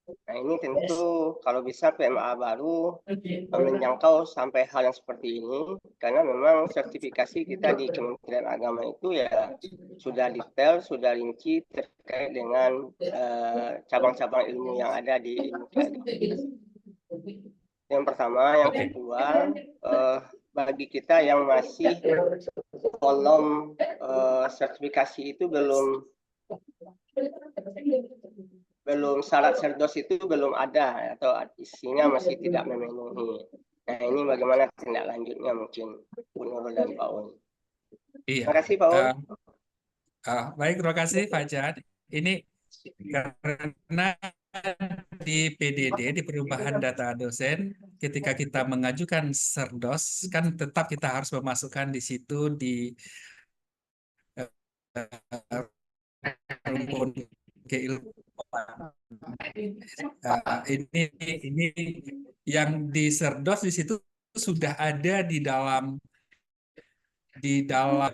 S10: Nah, ini tentu kalau bisa PMA baru menjangkau sampai hal yang seperti ini, karena memang sertifikasi kita di Kementerian Agama itu ya sudah detail, sudah rinci terkait dengan cabang-cabang ilmu yang ada di ilmu keagamaan. Yang pertama, yang kedua, bagi kita yang masih kolom sertifikasi itu belum syarat serdos itu belum ada atau isinya masih tidak memenuhi. Nah, ini bagaimana tindak lanjutnya mungkin Bu Nurul dan Pak Un.
S4: Iya.
S10: Terima kasih Pak Un.
S4: Baik, terima kasih Pak Jan. Ini karena di PDD, di perubahan data dosen, ketika kita mengajukan Serdos, kan tetap kita harus memasukkan di situ di rumpun keilmuan. Ini yang di Serdos di situ sudah ada di dalam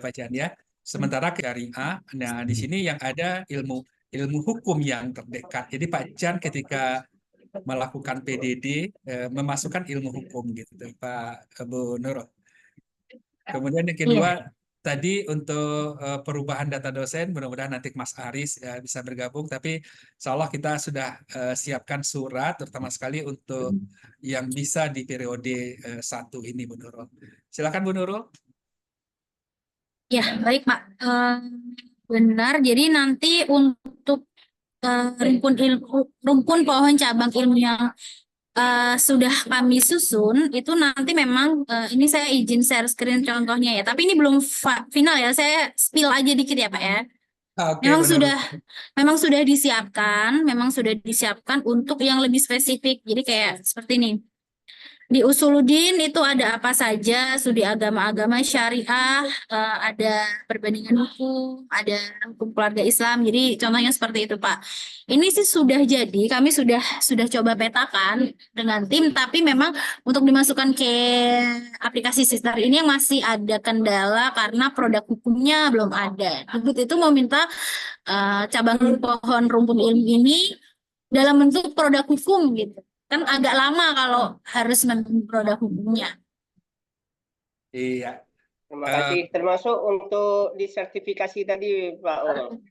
S4: bacaan ya. Sementara syariah, nah di sini yang ada ilmu hukum yang terdekat. Jadi Pak Jan ketika melakukan PDD memasukkan ilmu hukum gitu, Pak Bu Nurul. Kemudian yang kedua tadi untuk perubahan data dosen, mudah-mudahan nanti Mas Aris bisa bergabung. Tapi insya Allah kita sudah siapkan surat, terutama sekali untuk yang bisa di periode 1 ini, Bu Nurul. Silakan Bu Nurul.
S1: Ya, baik Pak. Benar. Jadi nanti untuk rumpun pohon cabang ilmu yang sudah kami susun itu nanti memang ini saya izin share screen contohnya ya. Tapi ini belum final ya. Saya spill aja dikit ya Pak ya.
S4: Oke,
S1: Memang sudah disiapkan untuk yang lebih spesifik. Jadi kayak seperti ini. Di Usuluddin itu ada apa saja, studi agama-agama syariah, ada perbandingan hukum, ada hukum keluarga Islam. Jadi contohnya seperti itu, Pak. Ini sih sudah jadi, kami sudah coba petakan dengan tim, tapi memang untuk dimasukkan ke aplikasi Sister ini yang masih ada kendala karena produk hukumnya belum ada. Untuk itu mau minta cabang pohon rumpun ilmu ini dalam bentuk produk hukum gitu. Kan agak lama kalau harus menunggu produk hukumnya.
S4: Iya.
S10: Terima kasih. Termasuk untuk disertifikasi tadi Pak Un.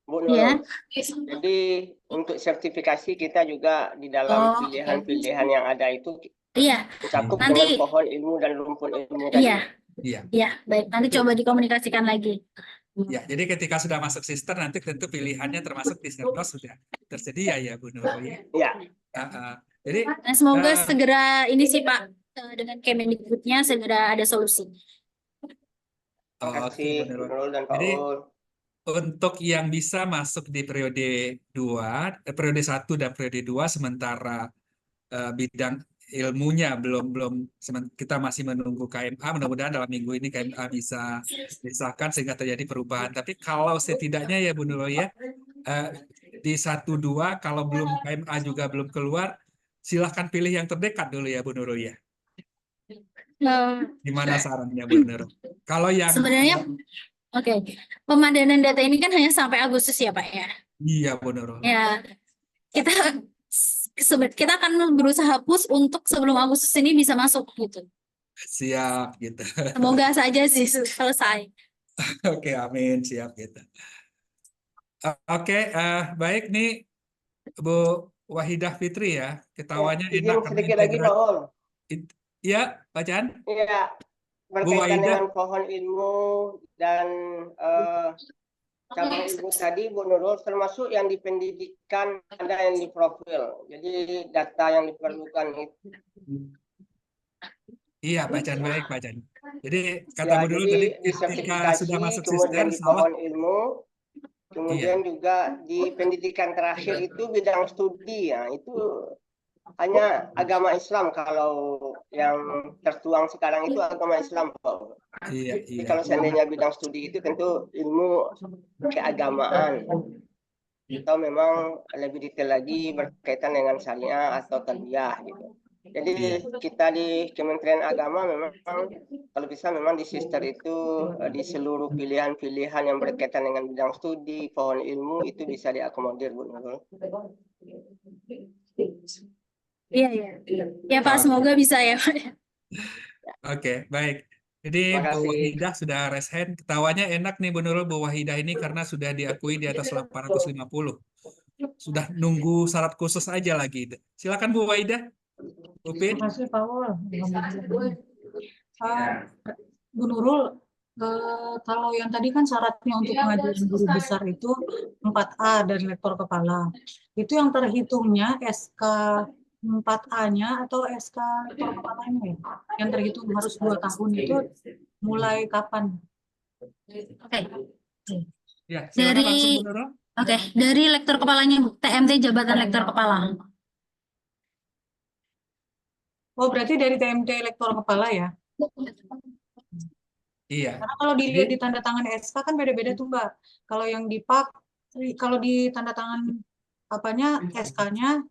S10: Bu Nurul.
S1: Ya.
S10: Jadi untuk sertifikasi kita juga di dalam pilihan-pilihan yang ada itu mencakup dengan pohon ilmu dan rumpun ilmu tadi.
S1: Iya, baik. Nanti coba dikomunikasikan lagi.
S4: Ya, jadi ketika sudah masuk Sister nanti tentu pilihannya termasuk di Serdos sudah tersedia ya Bu Nurul ya.
S10: Iya.
S4: Jadi
S1: semoga segera ini sih Pak dengan Kemendikbudnya segera ada solusi.
S10: Terima kasih Bu Nurul dan Pak
S4: Jadi
S10: Un.
S4: untuk yang bisa masuk di periode 2, periode 1 dan periode 2 sementara bidang ilmunya belum kita masih menunggu KMA, mudah-mudahan dalam minggu ini KMA bisa disahkan sehingga terjadi perubahan. Tapi kalau setidaknya ya Bu Nurul ya di 1-2 kalau belum KMA juga belum keluar, silahkan pilih yang terdekat dulu ya Bu Nurul ya. Gimana sarannya Bu Nurul? Kalau yang
S1: sebenarnya pemadanan data ini kan hanya sampai Agustus ya Pak ya.
S4: Iya Bu Nurul.
S1: Ya, kita akan berusaha push untuk sebelum Agustus ini bisa masuk gitu.
S4: Siap gitu.
S1: Semoga saja sih selesai.
S4: Oke, amin, siap gitu. Oke, baik nih Bu Wahidah Fitri ya, ketawanya enak.
S10: Sedikit lagi Pak Un.
S4: Iya, Pak Chan?
S10: Iya, berkaitan dengan pohon ilmu dan cabang ilmu tadi Bu Nurul, termasuk yang di pendidikan ada yang di profil. Jadi data yang diperlukan itu.
S4: Iya Pak Chan, baik Pak Chan. Jadi kata Bu Nurul tadi ketika sudah masuk
S10: kemudian
S4: Sister,
S10: di pohon ilmu, kemudian juga di pendidikan terakhir itu bidang studi ya, itu hanya agama Islam. Kalau yang tertuang sekarang itu agama Islam Pak. Jadi kalau seandainya bidang studi itu tentu ilmu keagamaan atau memang lebih detail lagi berkaitan dengan syariah atau tarbiyah gitu. Jadi kita di Kementerian Agama memang kalau bisa memang di Sister itu di seluruh pilihan-pilihan yang berkaitan dengan bidang studi, pohon ilmu itu bisa diakomodir Bu Nurul.
S1: Iya. Ya Pak, semoga bisa ya Pak.
S4: Oke, baik. Jadi Bu Wahidah sudah raise hand. Ketawanya enak nih Bu Nurul, Bu Wahidah ini karena sudah diakui di atas 850. Sudah nunggu syarat khusus aja lagi. Silakan Bu Wahidah.
S2: Terima kasih Pak Ul. Bu Nurul, kalau yang tadi kan syaratnya untuk pengajuan guru besar itu 4A dari rektor kepala. Itu yang terhitungnya SK 4A-nya atau SK lektor kepalanya ya? Yang terhitung harus 2 tahun itu mulai kapan?
S1: Oke.
S4: Ya, silakan
S1: Dari
S4: langsung Bu Nurul.
S1: Oke, dari lektor kepalanya Bu, TMT jabatan lektor kepala.
S2: Oh, berarti dari TMT lektor kepala ya?
S4: Iya.
S2: Karena kalau dilihat
S4: Jadi
S2: di tanda tangan SK kan beda-beda tuh Mbak. Kalau yang di PAK, kalau di tanda tangan apanya SK-nya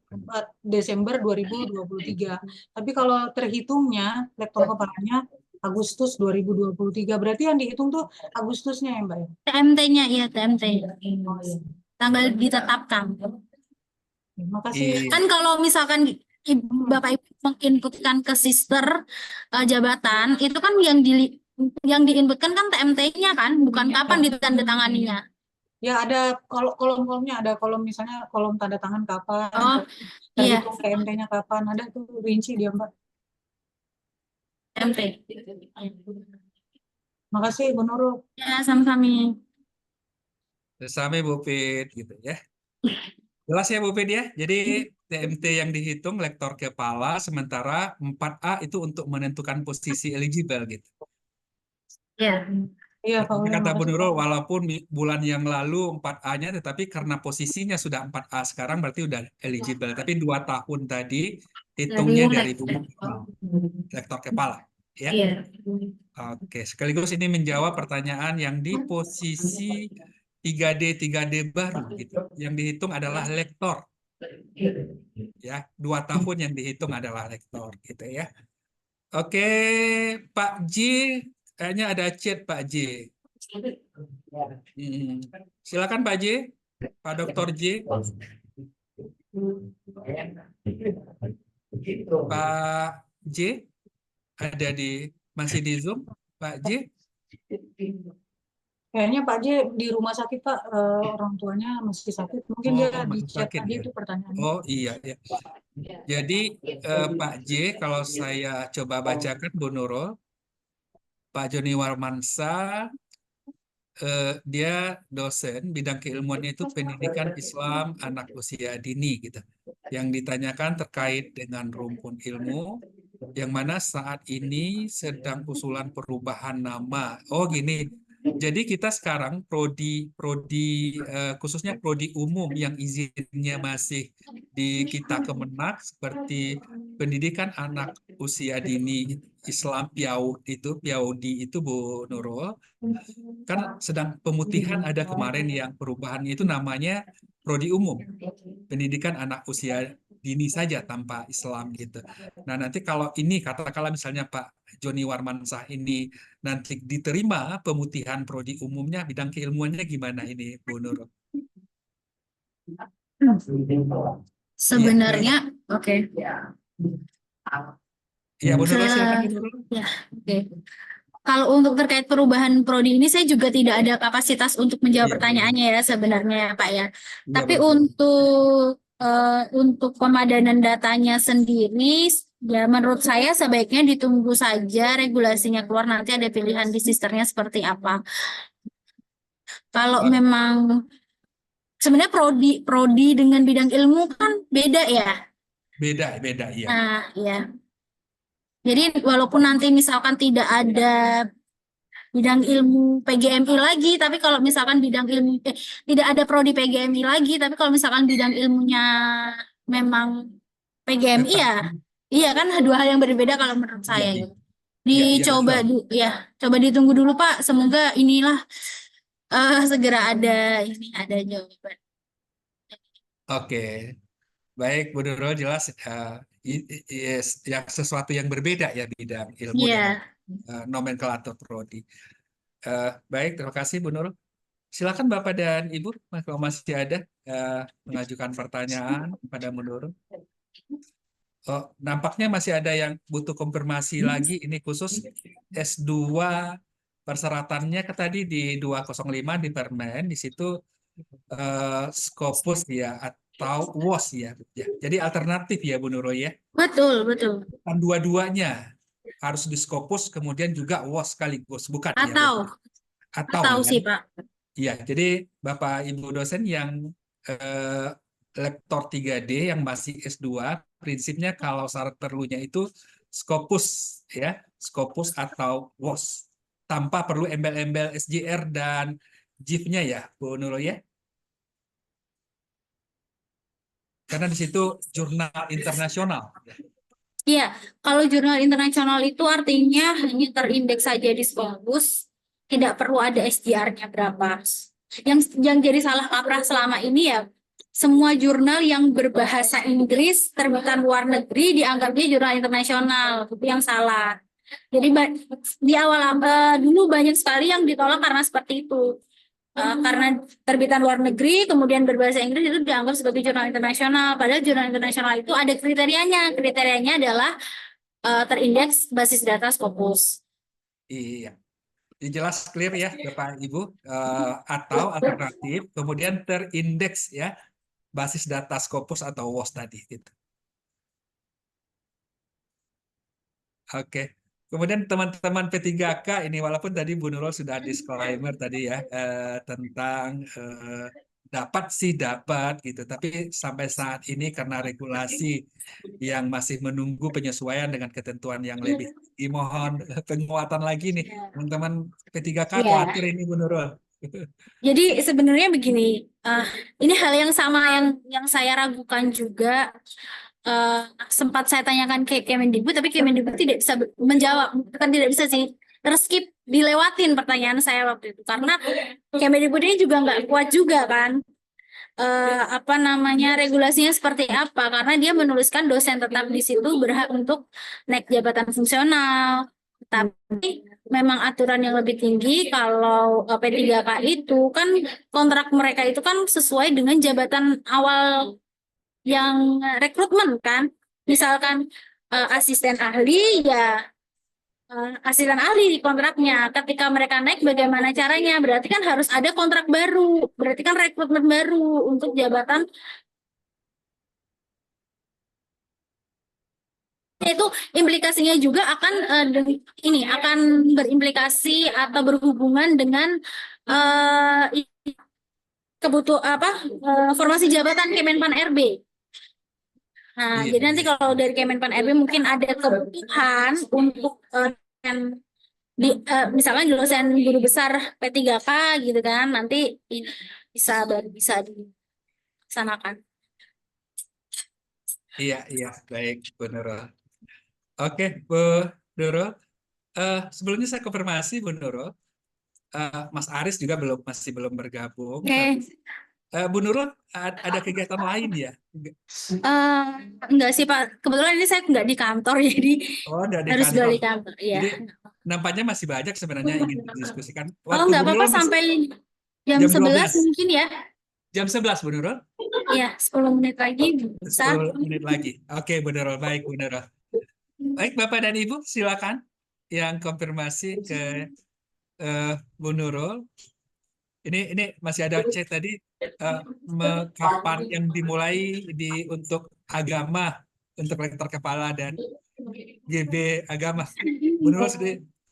S2: Desember 2023. Tapi kalau terhitungnya lektor kepalanya Agustus 2023. Berarti yang dihitung tuh Agustusnya ya Mbak ya?
S1: TMT-nya ya, TMT.
S2: Oh iya.
S1: Tanggal ditetapkan.
S2: Makasih.
S1: Kan kalau misalkan Bapak Ibu menginputkan ke sister jabatan, itu kan yang diinputkan kan TMT-nya kan, bukan kapan ditandatanganinya.
S2: Ya ada kolom-kolomnya, ada kolom misalnya kolom tanda tangan kapan,
S1: Oh, iya,
S2: terhitung TMT-nya kapan, ada tuh rinci dia Mbak.
S1: TMT.
S2: Makasih Bu Nurul.
S1: Ya, sama-sama.
S4: bersama Bu Pit gitu ya. Jelas ya Bu Pit ya. Jadi TMT yang dihitung lektor kepala, sementara 4A itu untuk menentukan posisi eligible gitu.
S1: Ya.
S2: Iya Pak Uli,
S4: Kata Bu
S2: makasih.
S4: Nurul, walaupun bulan yang lalu 4A-nya, tetapi karena posisinya sudah 4A sekarang berarti udah eligible. Tapi 2 tahun tadi hitungnya dari lektor kepala. Ya.
S1: Iya.
S4: Oke, sekaligus ini menjawab pertanyaan yang di posisi 3D baru gitu. Yang dihitung adalah lektor. Ya, 2 tahun yang dihitung adalah lektor gitu ya. Oke, Pak J, kayaknya ada chat Pak J. Silakan Pak J, Pak Dr. J. Pak J ada masih di Zoom, Pak J.
S2: Kayaknya Pak J di rumah sakit Pak, orang tuanya masih sakit. Mungkin dia di
S4: masih
S2: chat
S4: sakit
S2: tadi
S4: ya.
S2: itu pertanyaannya.
S4: Oh iya ya. Jadi Pak J, kalau saya coba bacakan Bu Nurul, Pak Joni Warmansa, dia dosen bidang keilmuannya itu pendidikan Islam anak usia dini gitu. Yang ditanyakan terkait dengan rumpun ilmu, yang mana saat ini sedang usulan perubahan nama. Oh gini, jadi kita sekarang prodi khususnya prodi umum yang izinnya masih di kita Kemenak seperti pendidikan anak usia dini Islam PIAUD itu Bu Nurul, kan sedang pemutihan ada kemarin yang perubahannya itu namanya prodi umum pendidikan anak usia dini saja tanpa Islam gitu. Nah nanti kalau ini katakanlah misalnya Pak Joni Warmansah ini nanti diterima pemutihan prodi umumnya bidang keilmuannya gimana ini Bu Nurul?
S1: Sebenarnya, oke.
S4: Ya Bu Nurul silakan Bu Nurul.
S1: Ya, oke. Kalau untuk terkait perubahan prodi ini, saya juga tidak ada kapasitas untuk menjawab pertanyaannya ya sebenarnya ya Pak ya. Tapi untuk pemadanan datanya sendiri, ya menurut saya sebaiknya ditunggu saja regulasinya keluar, nanti ada pilihan di sisternya seperti apa. Kalau memang sebenarnya prodi dengan bidang ilmu kan beda ya.
S4: Beda iya.
S1: Nah, ya. Jadi walaupun nanti misalkan tidak ada bidang ilmu PGMI lagi, tapi kalau misalkan bidang ilmu tidak ada prodi PGMI lagi, tapi kalau misalkan bidang ilmunya memang PGMI ya, iya kan dua hal yang berbeda kalau menurut saya.
S4: Iya.
S1: Dicoba coba ditunggu dulu Pak, semoga inilah segera ada jawaban.
S4: Oke. Baik, Bu Nurul jelas yang sesuatu yang berbeda ya bidang ilmu dengan nomenklatur prodi. Baik, terima kasih Bu Nurul. Silakan Bapak dan Ibu kalau masih ada mengajukan pertanyaan pada Bu Nurul. Oh, nampaknya masih ada yang butuh konfirmasi lagi. Ini khusus S2 persyaratannya tadi di 205 di Permen, di situ Scopus ya atau WOS ya. Jadi alternatif ya Bu Nurul ya.
S1: Betul.
S4: Bukan dua-duanya harus di Scopus kemudian juga WOS sekaligus, bukan
S1: atau,
S4: ya? Atau
S1: sih Pak.
S4: Iya, jadi Bapak Ibu dosen yang lektor 3D yang masih S2, prinsipnya kalau syarat perlunya itu Scopus ya, Scopus atau WOS tanpa perlu embel-embel SJR dan JIF-nya ya, Bu Nurul ya. Karena di situ jurnal internasional.
S1: Iya, kalau jurnal internasional itu artinya hanya terindeks saja di Scopus, tidak perlu ada SJR-nya berapa. Yang jadi salah kaprah selama ini ya, semua jurnal yang berbahasa Inggris terbitan luar negeri dianggapnya jurnal internasional, itu yang salah. Jadi di awal dulu banyak sekali yang ditolak karena seperti itu. Karena terbitan luar negeri kemudian berbahasa Inggris itu dianggap sebagai jurnal internasional. Padahal jurnal internasional itu ada kriterianya. Kriterianya adalah terindeks basis data Scopus.
S4: Iya. Jelas clear ya Bapak Ibu, atau alternatif kemudian terindeks ya basis data Scopus atau WOS tadi gitu. Oke. Kemudian teman-teman P3K ini walaupun tadi Bu Nurul sudah disclaimer tadi ya tentang dapat sih dapat gitu, tapi sampai saat ini karena regulasi yang masih menunggu penyesuaian dengan ketentuan yang lebih dimohon penguatan lagi nih teman-teman P3K khawatir ini Bu Nurul.
S1: Jadi sebenarnya begini, ini hal yang sama yang saya ragukan juga. Sempat saya tanyakan ke Kemendikbud, tapi Kemendikbud tidak bisa menjawab, bukan tidak bisa sih, terskip, dilewatin pertanyaan saya waktu itu karena Kemendikbud ini juga nggak kuat juga kan, regulasinya seperti apa, karena dia menuliskan dosen tetap di situ berhak untuk naik jabatan fungsional, tapi memang aturan yang lebih tinggi kalau P3K itu kan kontrak mereka itu kan sesuai dengan jabatan awal yang rekrutmen kan, misalkan asisten ahli ya asisten ahli di kontraknya. Ketika mereka naik bagaimana caranya? Berarti kan harus ada kontrak baru, berarti kan rekrutmen baru untuk jabatan. Itu implikasinya juga akan akan berimplikasi atau berhubungan dengan formasi jabatan Kemenpan RB. Nah,
S4: Iya,
S1: jadi nanti kalau dari Kemenpan RB mungkin ada kebutuhan untuk misalnya dosen guru besar P3K gitu kan, nanti ini bisa dilaksanakan.
S4: Iya, baik Bu Nurul. Oke, Bu Nurul. Sebelumnya saya konfirmasi Bu Nurul, Mas Aris juga masih belum bergabung.
S1: Oke.
S4: Bu Nurul ada kegiatan lain ya?
S1: Enggak sih Pak, kebetulan ini saya enggak di kantor jadi harus balik kantor. Iya.
S4: Jadi nampaknya masih banyak sebenarnya ingin didiskusikan.
S1: Enggak apa-apa sampai jam 11 mungkin ya.
S4: Jam 11 Bu Nurul?
S1: Iya, 10 menit lagi bisa.
S4: 10 menit lagi. Oke Bu Nurul, baik Bu Nurul. Baik Bapak dan Ibu, silakan yang konfirmasi ke Bu Nurul. Ini masih ada chat tadi, kapan yang dimulai untuk agama, untuk rektor kepala dan GB agama. Bu Nurul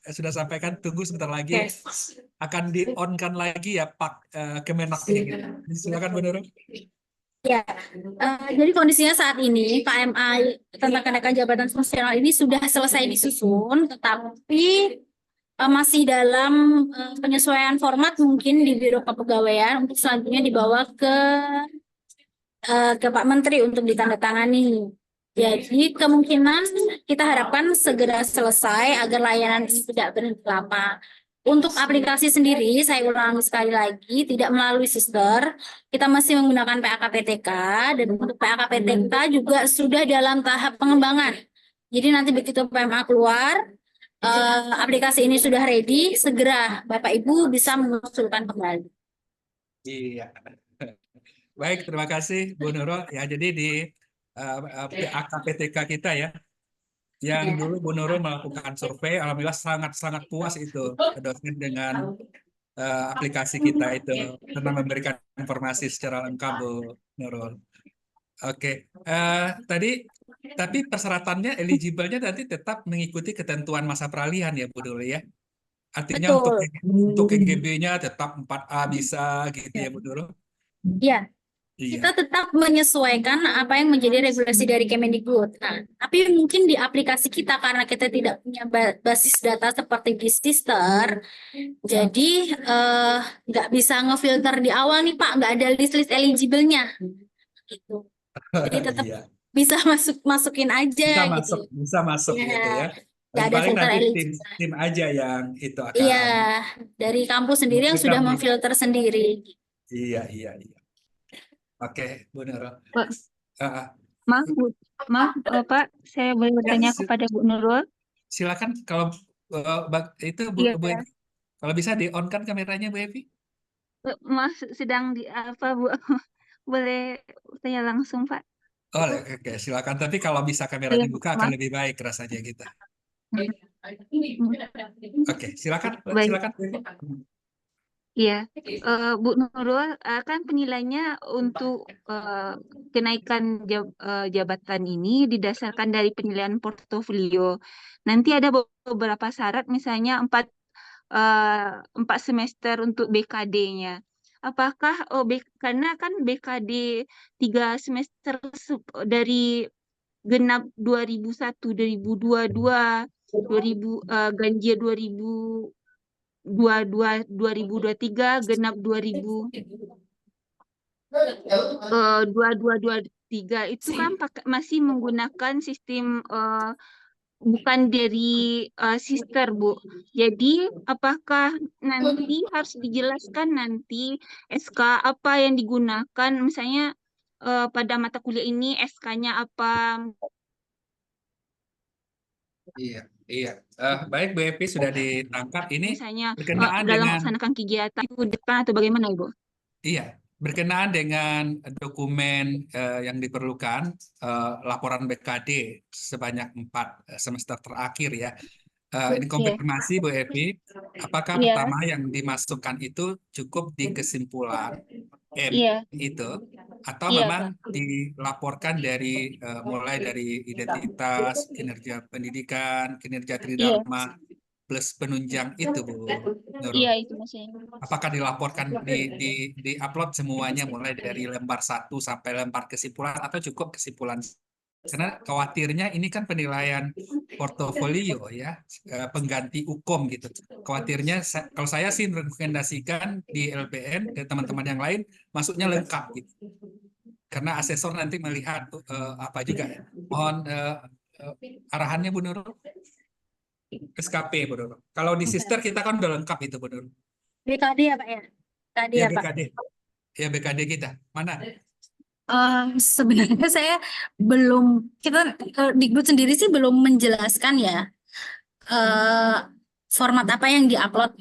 S4: sudah sampaikan, tunggu sebentar lagi akan di-on-kan lagi ya Pak Kemenak ini. Silakan Bu Nurul.
S1: Ya, jadi kondisinya saat ini PMA tentang kenaikan jabatan fungsional ini sudah selesai disusun, tetapi masih dalam penyesuaian format mungkin di Biro Kepegawaian untuk selanjutnya dibawa ke Pak Menteri untuk ditandatangani. Jadi kemungkinan kita harapkan segera selesai agar layanan ini tidak berhenti lama. Untuk aplikasi sendiri, saya ulangi sekali lagi, tidak melalui sister, kita masih menggunakan PAKPTK, dan untuk PAKPTK juga sudah dalam tahap pengembangan. Jadi nanti begitu PMA keluar, aplikasi ini sudah ready, segera Bapak Ibu bisa mengusulkan kembali.
S4: Iya. Baik, terima kasih Bu Nurul. Ya, jadi di PAKPTK kita ya, yang dulu Bu Nurul melakukan survei, alhamdulillah sangat-sangat puas itu dosen dengan aplikasi kita itu karena memberikan informasi secara lengkap Bu Nurul. Oke, tapi persyaratannya eligible-nya nanti tetap mengikuti ketentuan masa peralihan ya Bu Nurul ya. Artinya untuk KGB-nya tetap 4A bisa gitu ya Bu Nurul.
S1: Iya. kita
S4: Iya.
S1: tetap menyesuaikan apa yang menjadi regulasi dari Kemendikbud. Nah, tapi mungkin di aplikasi kita karena kita tidak punya basis data seperti di Sister, jadi nggak bisa ngefilter di awal nih Pak, nggak ada list-list eligible-nya. Gitu. Jadi tetap
S4: Iya.
S1: bisa masukin aja gitu.
S4: Bisa masuk
S1: Iya,
S4: gitu ya.
S1: nggak
S4: Dan
S1: ada
S4: paling
S1: filter
S4: nanti
S1: eligible.
S4: tim aja yang itu
S1: Iya,
S4: akan
S1: dari kampus sendiri yang sudah
S4: kita
S1: memfilter sendiri.
S4: iya. Oke, Bu Nurul.
S11: Pak,
S4: Ah,
S11: maaf Pak, saya boleh
S4: ya,
S11: bertanya kepada Bu Nurul?
S4: silakan kalau itu Bu
S11: Iya,
S4: Evi. Kalau bisa di on kan kameranya Bu Evi.
S11: maaf sedang di apa Bu? Boleh tanya langsung Pak?
S4: Oh, oke, silakan. Tapi kalau bisa kameranya
S11: Iya,
S4: buka akan
S11: maaf.
S4: lebih baik rasanya kita. Oke, silakan.
S11: Baik.
S4: Silakan.
S11: Iya, Bu Nurul, kan penilaiannya untuk kenaikan jabatan ini didasarkan dari penilaian portofolio. Nanti ada beberapa syarat, misalnya 4 semester untuk BKD-nya. Apakah karena kan BKD 3 semester dari genap 2001, 2022, 2000 ganjil 2023 genap 2223 itu kan masih menggunakan sistem bukan dari sister Bu. Jadi apakah nanti harus dijelaskan nanti SK apa yang digunakan, misalnya pada mata kuliah ini SK-nya apa?
S4: Iya. Baik Bu Evi sudah ditangkap. Ini
S11: Misalnya
S4: berkenaan
S11: dalam
S4: dengan
S11: melaksanakan kegiatan itu depan atau bagaimana Ibu?
S4: iya, berkenaan dengan dokumen yang diperlukan laporan BKD sebanyak 4 semester terakhir ya. Ini konfirmasi Bu Evi, apakah
S11: Iya.
S4: pertama yang dimasukkan itu cukup di kesimpulan M
S11: Iya.
S4: itu, atau
S11: Iya,
S4: memang
S11: Pak.
S4: dilaporkan dari mulai dari identitas, kinerja pendidikan, kinerja
S11: Iya.
S4: tridharma plus penunjang itu Bu Nurul.
S11: Iya, itu maksudnya.
S4: Apakah dilaporkan di upload semuanya mulai dari lembar 1 sampai lembar kesimpulan atau cukup kesimpulan? Karena khawatirnya ini kan penilaian portofolio ya, pengganti UKOM gitu. Khawatirnya kalau saya sih merekomendasikan di LPN dan teman-teman yang lain masuknya lengkap gitu. Karena asesor nanti melihat apa juga ya. Mohon arahannya Bu Nurul. SKP Bu Nurul. Kalau di sister kita kan udah lengkap itu Bu Nurul.
S1: BKD ya Pak ya? BKD
S4: Ya
S1: ya Pak?
S4: BKD. Ya BKD kita. Mana?
S1: Sebenarnya saya belum, kita Dikbud sendiri sih belum menjelaskan ya format apa yang diupload.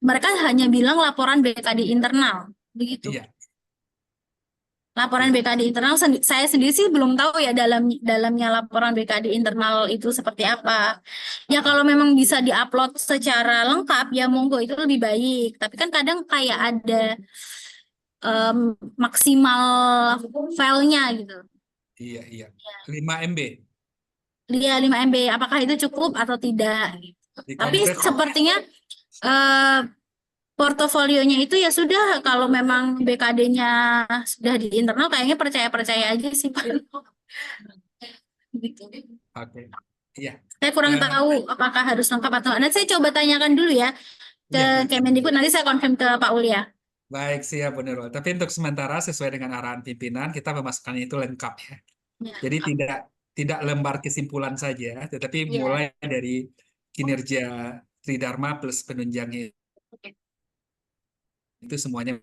S1: Mereka hanya bilang laporan BKD internal, begitu.
S4: Iya.
S1: Laporan BKD internal saya sendiri sih belum tahu ya dalamnya laporan BKD internal itu seperti apa. Ya kalau memang bisa diupload secara lengkap ya monggo itu lebih baik. Tapi kan kadang kayak ada maksimal filenya gitu.
S4: Iya. 5 MB.
S1: Dia 5 MB, apakah itu cukup atau tidak? Tapi
S4: Dikonvert.
S1: sepertinya portofolionya itu ya sudah, kalau memang BKD-nya sudah di internal kayaknya percaya-percaya aja sih Pak. Gitu.
S4: Oke. Iya.
S1: Saya kurang tahu apakah harus lengkap atau enggak. Nanti saya coba tanyakan dulu ya ke Kemendikbud, nanti saya konfirm ke Pak Ulya.
S4: Baik, siap Bu Nurul. Tapi untuk sementara sesuai dengan arahan pimpinan kita memasukkannya itu lengkap ya. Jadi tidak lembar kesimpulan saja, tetapi mulai dari kinerja tridharma plus penunjangnya itu semuanya.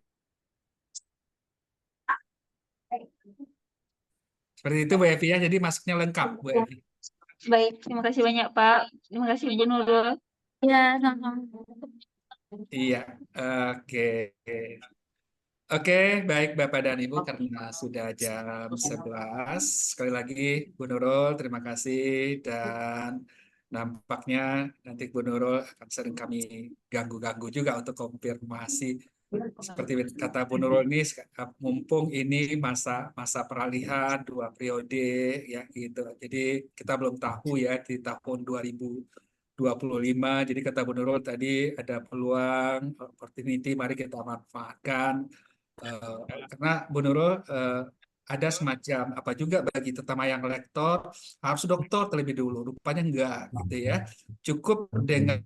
S4: Seperti itu Bu Evi ya, jadi masuknya lengkap Bu Evi.
S11: Baik, terima kasih banyak Pak. Terima kasih Bu Nurul.
S1: Ya, sama-sama.
S4: Iya, oke. Oke, baik Bapak dan Ibu, karena sudah jam 11. Sekali lagi Bu Nurul, terima kasih. Dan nampaknya nanti Bu Nurul akan sering kami ganggu-ganggu juga untuk konfirmasi. Seperti kata Bu Nurul ini, mumpung ini masa peralihan 2 periode ya gitu. Jadi kita belum tahu ya di tahun 2025. Jadi kata Bu Nurul tadi ada peluang, opportunity, mari kita manfaatkan karena Bu Nurul ada semacam apa juga bagi terutama yang lektor harus doktor terlebih dulu. Rupanya enggak gitu ya. Cukup dengan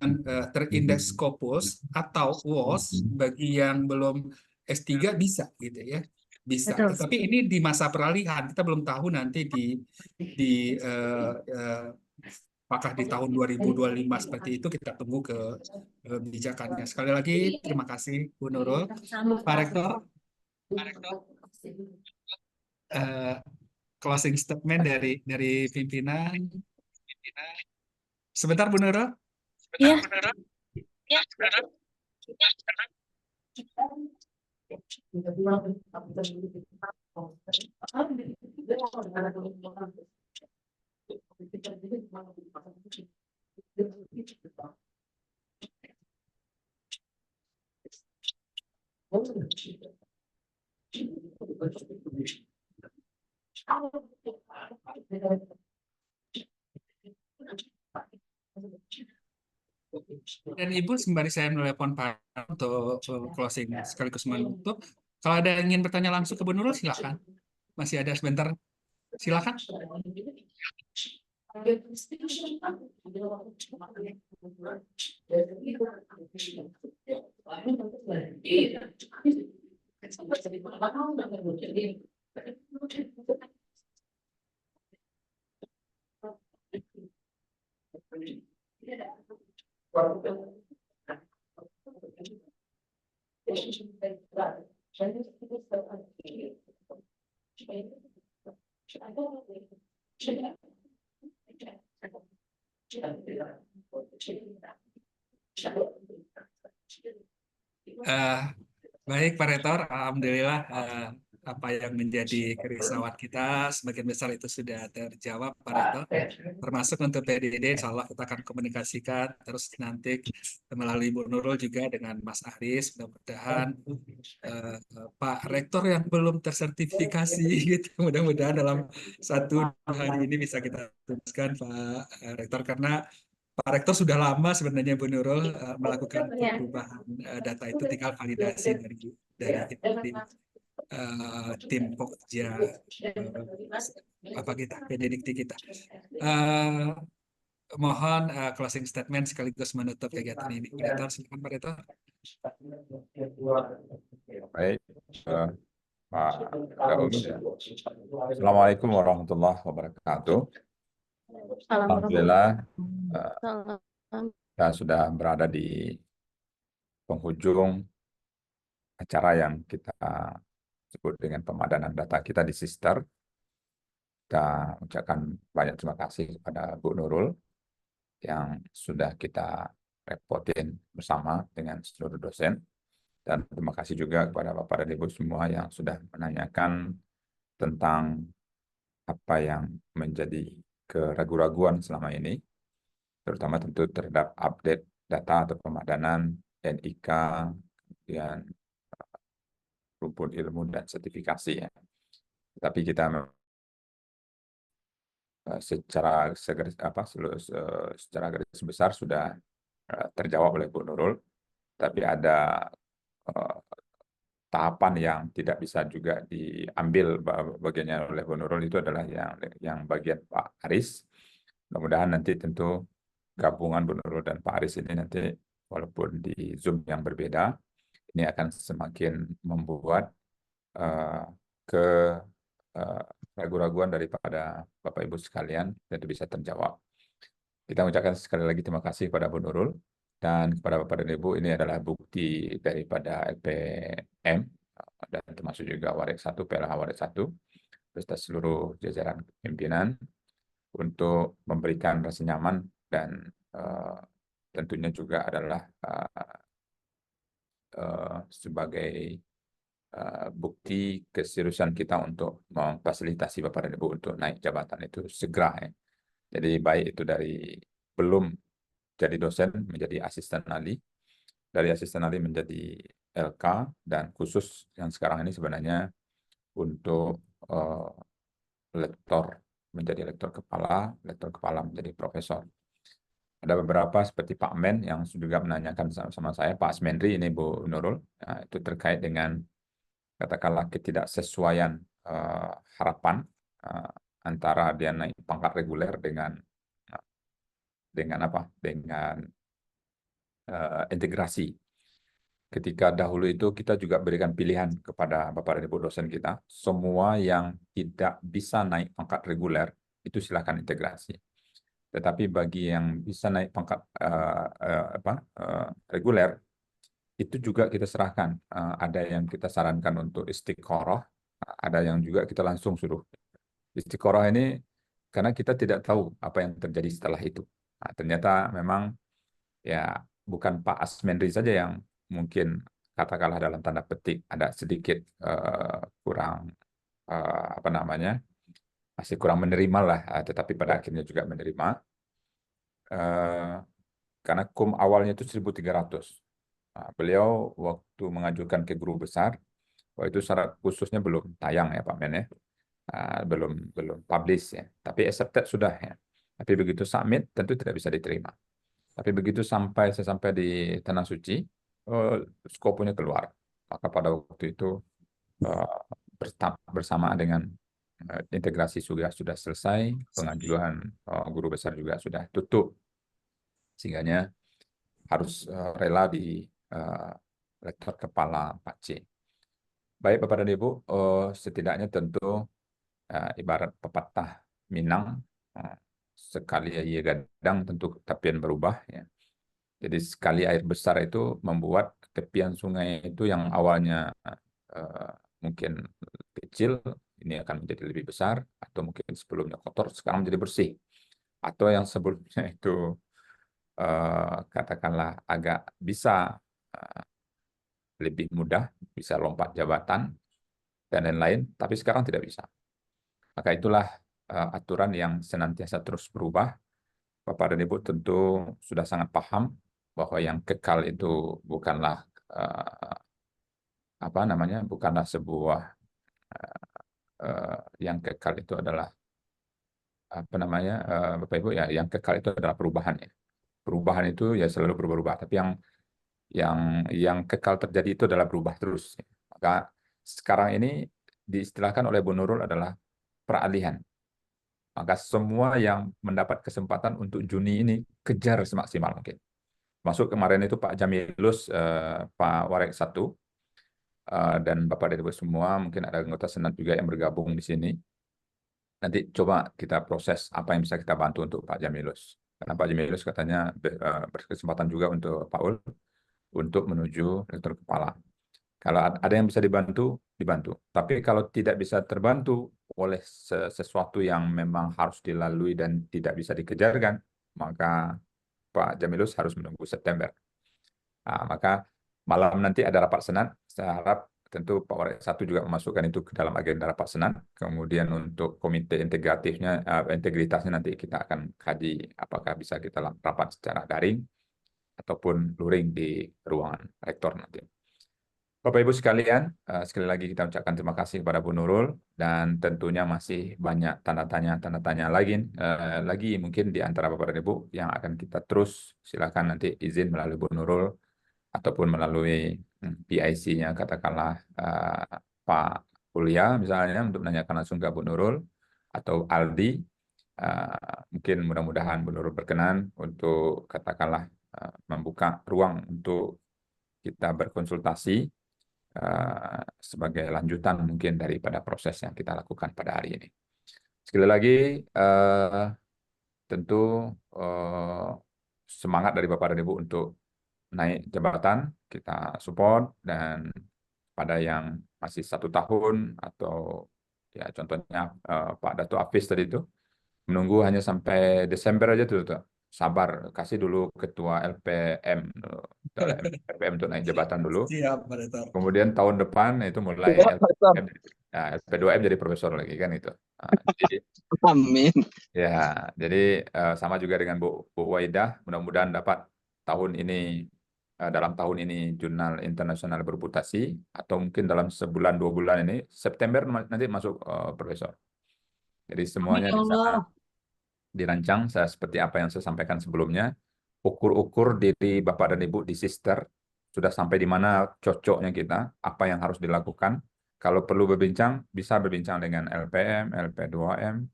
S4: terindeks Scopus atau WOS bagi yang belum S3 bisa gitu ya. Bisa.
S1: Betul.
S4: Tetapi ini di masa peralihan, kita belum tahu nanti di apakah di tahun 2025 seperti itu, kita tunggu kebijakannya. Sekali lagi terima kasih Bu Nurul. Pak Rektor, closing statement dari pimpinan. Sebentar Bu Nurul.
S1: Iya.
S4: Dan Ibu sembari saya menelepon Pak untuk closing sekaligus menutup. Kalau ada yang ingin bertanya langsung ke Bu Nurul, silakan. Masih ada sebentar. Silakan. Baik Pak Rektor, alhamdulillah apa yang menjadi kerisauan kita sebagian besar itu sudah terjawab Pak Rektor. Termasuk untuk PDD, insya Allah kita akan komunikasikan terus nanti melalui Bu Nurul juga dengan Mas Aris. Mudah-mudahan Pak Rektor yang belum tersertifikasi gitu, mudah-mudahan dalam 1-2 hari ini bisa kita tuntaskan Pak Rektor, karena Pak Rektor sudah lama sebenarnya Bu Nurul melakukan perubahan data itu, tinggal validasi dari tim Pokja apa kita PDDikti kita. Mohon closing statement sekaligus menutup kegiatan ini. Pak Rektor, silakan Pak Rektor.
S12: Baik, Pak Daud. Assalamualaikum warahmatullahi wabarakatuh. Alhamdulillah, kita sudah berada di penghujung acara yang kita sebut dengan pemadanan data kita di Sister. Kita ucapkan banyak terima kasih kepada Bu Nurul yang sudah kita repotin bersama dengan seluruh dosen. Dan terima kasih juga kepada Bapak dan Ibu semua yang sudah menanyakan tentang apa yang menjadi keraguan-raguan selama ini, terutama tentu terhadap update data atau pemadanan NIK, kemudian rumpun ilmu dan sertifikasi ya. Tapi kita secara garis besar sudah terjawab oleh Bu Nurul, tapi ada tahapan yang tidak bisa juga diambil bagiannya oleh Bu Nurul, itu adalah yang bagian Pak Aris. Mudah-mudahan nanti tentu gabungan Bu Nurul dan Pak Aris ini nanti walaupun di Zoom yang berbeda, ini akan semakin membuat keraguan-raguan daripada Bapak Ibu sekalian dan bisa terjawab. Kita mengucapkan sekali lagi terima kasih kepada Bu Nurul. Dan kepada Bapak dan Ibu, ini adalah bukti daripada LPM dan termasuk juga Warik 1, PLH Warik 1, beserta seluruh jajaran pimpinan untuk memberikan rasa nyaman dan tentunya juga adalah sebagai bukti keseriusan kita untuk memfasilitasi Bapak dan Ibu untuk naik jabatan itu segera ya. Jadi baik itu dari belum jadi dosen menjadi asisten ahli, dari asisten ahli menjadi LK, dan khusus yang sekarang ini sebenarnya untuk lektor menjadi lektor kepala menjadi profesor. Ada beberapa seperti Pak Men yang juga menanyakan sama saya, Pak Asmendri ini Bu Nurul, itu terkait dengan katakanlah ketidaksesuaian harapan antara dia naik pangkat reguler dengan apa? Dengan integrasi. Ketika dahulu itu kita juga berikan pilihan kepada Bapak dan Ibu dosen kita, semua yang tidak bisa naik pangkat reguler itu silakan integrasi. Tetapi bagi yang bisa naik pangkat reguler, itu juga kita serahkan. Ada yang kita sarankan untuk istiqoroh, ada yang juga kita langsung suruh. Istiqoroh ini karena kita tidak tahu apa yang terjadi setelah itu. Nah, ternyata memang ya bukan Pak Asmendri saja yang mungkin katakanlah dalam tanda petik ada sedikit kurang apa namanya, masih kurang menerima lah, tetapi pada akhirnya juga menerima karena kum awalnya itu 1.300. Nah, beliau waktu mengajukan ke guru besar, waktu itu syarat khususnya belum tayang ya Pak Men ya, belum publish ya, tapi accepted sudah ya. Tapi begitu submit tentu tidak bisa diterima. Tapi begitu saya sampai di Tanah Suci, skopnya keluar. Maka pada waktu itu bersama dengan integrasi sudah selesai, pengajuan guru besar juga sudah tutup, sehingga harus rela di lektor kepala 4C. Baik Bapak dan Ibu, setidaknya tentu ibarat pepatah Minang, sekali air gadang tentu tepian berubah ya. Jadi sekali air besar itu membuat tepian sungai itu yang awalnya mungkin kecil ini akan menjadi lebih besar, atau mungkin sebelumnya kotor sekarang menjadi bersih, atau yang sebelumnya itu katakanlah agak bisa lebih mudah, bisa lompat jabatan dan lain-lain, tapi sekarang tidak bisa. Maka itulah aturan yang senantiasa terus berubah. Bapak dan Ibu tentu sudah sangat paham bahwa yang kekal itu bukanlah apa namanya, bukanlah sebuah yang kekal itu adalah apa namanya, Bapak Ibu ya, yang kekal itu adalah perubahan ya. Perubahan itu ya selalu berubah-ubah, tapi yang kekal terjadi itu adalah berubah terus. Maka sekarang ini diistilahkan oleh Bu Nurul adalah peralihan. Maka semua yang mendapat kesempatan untuk Juni ini kejar semaksimal mungkin. Masuk kemarin itu Pak Jamilus, Pak Warek 1, dan Bapak dan Ibu semua, mungkin ada anggota Senat juga yang bergabung di sini. Nanti coba kita proses apa yang bisa kita bantu untuk Pak Jamilus. Karena Pak Jamilus katanya berkesempatan juga untuk Pak Ul untuk menuju rektor kepala. Kalau ada yang bisa dibantu, dibantu. Tapi kalau tidak bisa terbantu oleh sesuatu yang memang harus dilalui dan tidak bisa dikejarkan, maka Pak Jamilus harus menunggu September. Nah, maka malam nanti ada rapat Senat. Saya harap tentu Pak Warek 1 juga memasukkan itu ke dalam agenda rapat Senat. Kemudian untuk komite integratifnya, integritasnya nanti kita akan kaji apakah bisa kita rapat secara daring ataupun luring di ruangan rektor nanti. Bapak Ibu sekalian, sekali lagi kita ucapkan terima kasih kepada Bu Nurul, dan tentunya masih banyak tanda tanya lagi mungkin di antara Bapak dan Ibu yang akan kita terus silakan nanti izin melalui Bu Nurul ataupun melalui PIC-nya katakanlah Pak Kuliah misalnya untuk menanyakan langsung ke Bu Nurul atau Aldi. Mungkin mudah-mudahan Bu Nurul berkenan untuk katakanlah membuka ruang untuk kita berkonsultasi sebagai lanjutan mungkin daripada proses yang kita lakukan pada hari ini. Sekali lagi tentu semangat dari Bapak dan Ibu untuk naik jabatan kita support, dan pada yang masih 1 tahun atau ya contohnya Pak Dato' Hafiz tadi itu menunggu hanya sampai Desember aja tuh. Sabar, kasih dulu ketua LPM untuk naik jabatan dulu.
S4: Siap, Pak Rektor.
S12: Kemudian tahun depan itu mulai LP2M jadi profesor lagi kan itu. Jadi,
S13: Amin.
S12: ya, jadi sama juga dengan Bu Waidah, mudah-mudahan dapat dalam tahun ini jurnal internasional berputasi, atau mungkin dalam sebulan 2 bulan ini September nanti masuk profesor. Jadi semuanya di sana dirancang seperti apa yang saya sampaikan sebelumnya. Ukur-ukur diri Bapak dan Ibu di sister sudah sampai di mana cocoknya kita, apa yang harus dilakukan, Kalau perlu berbincang, bisa berbincang dengan LPM, LP2M,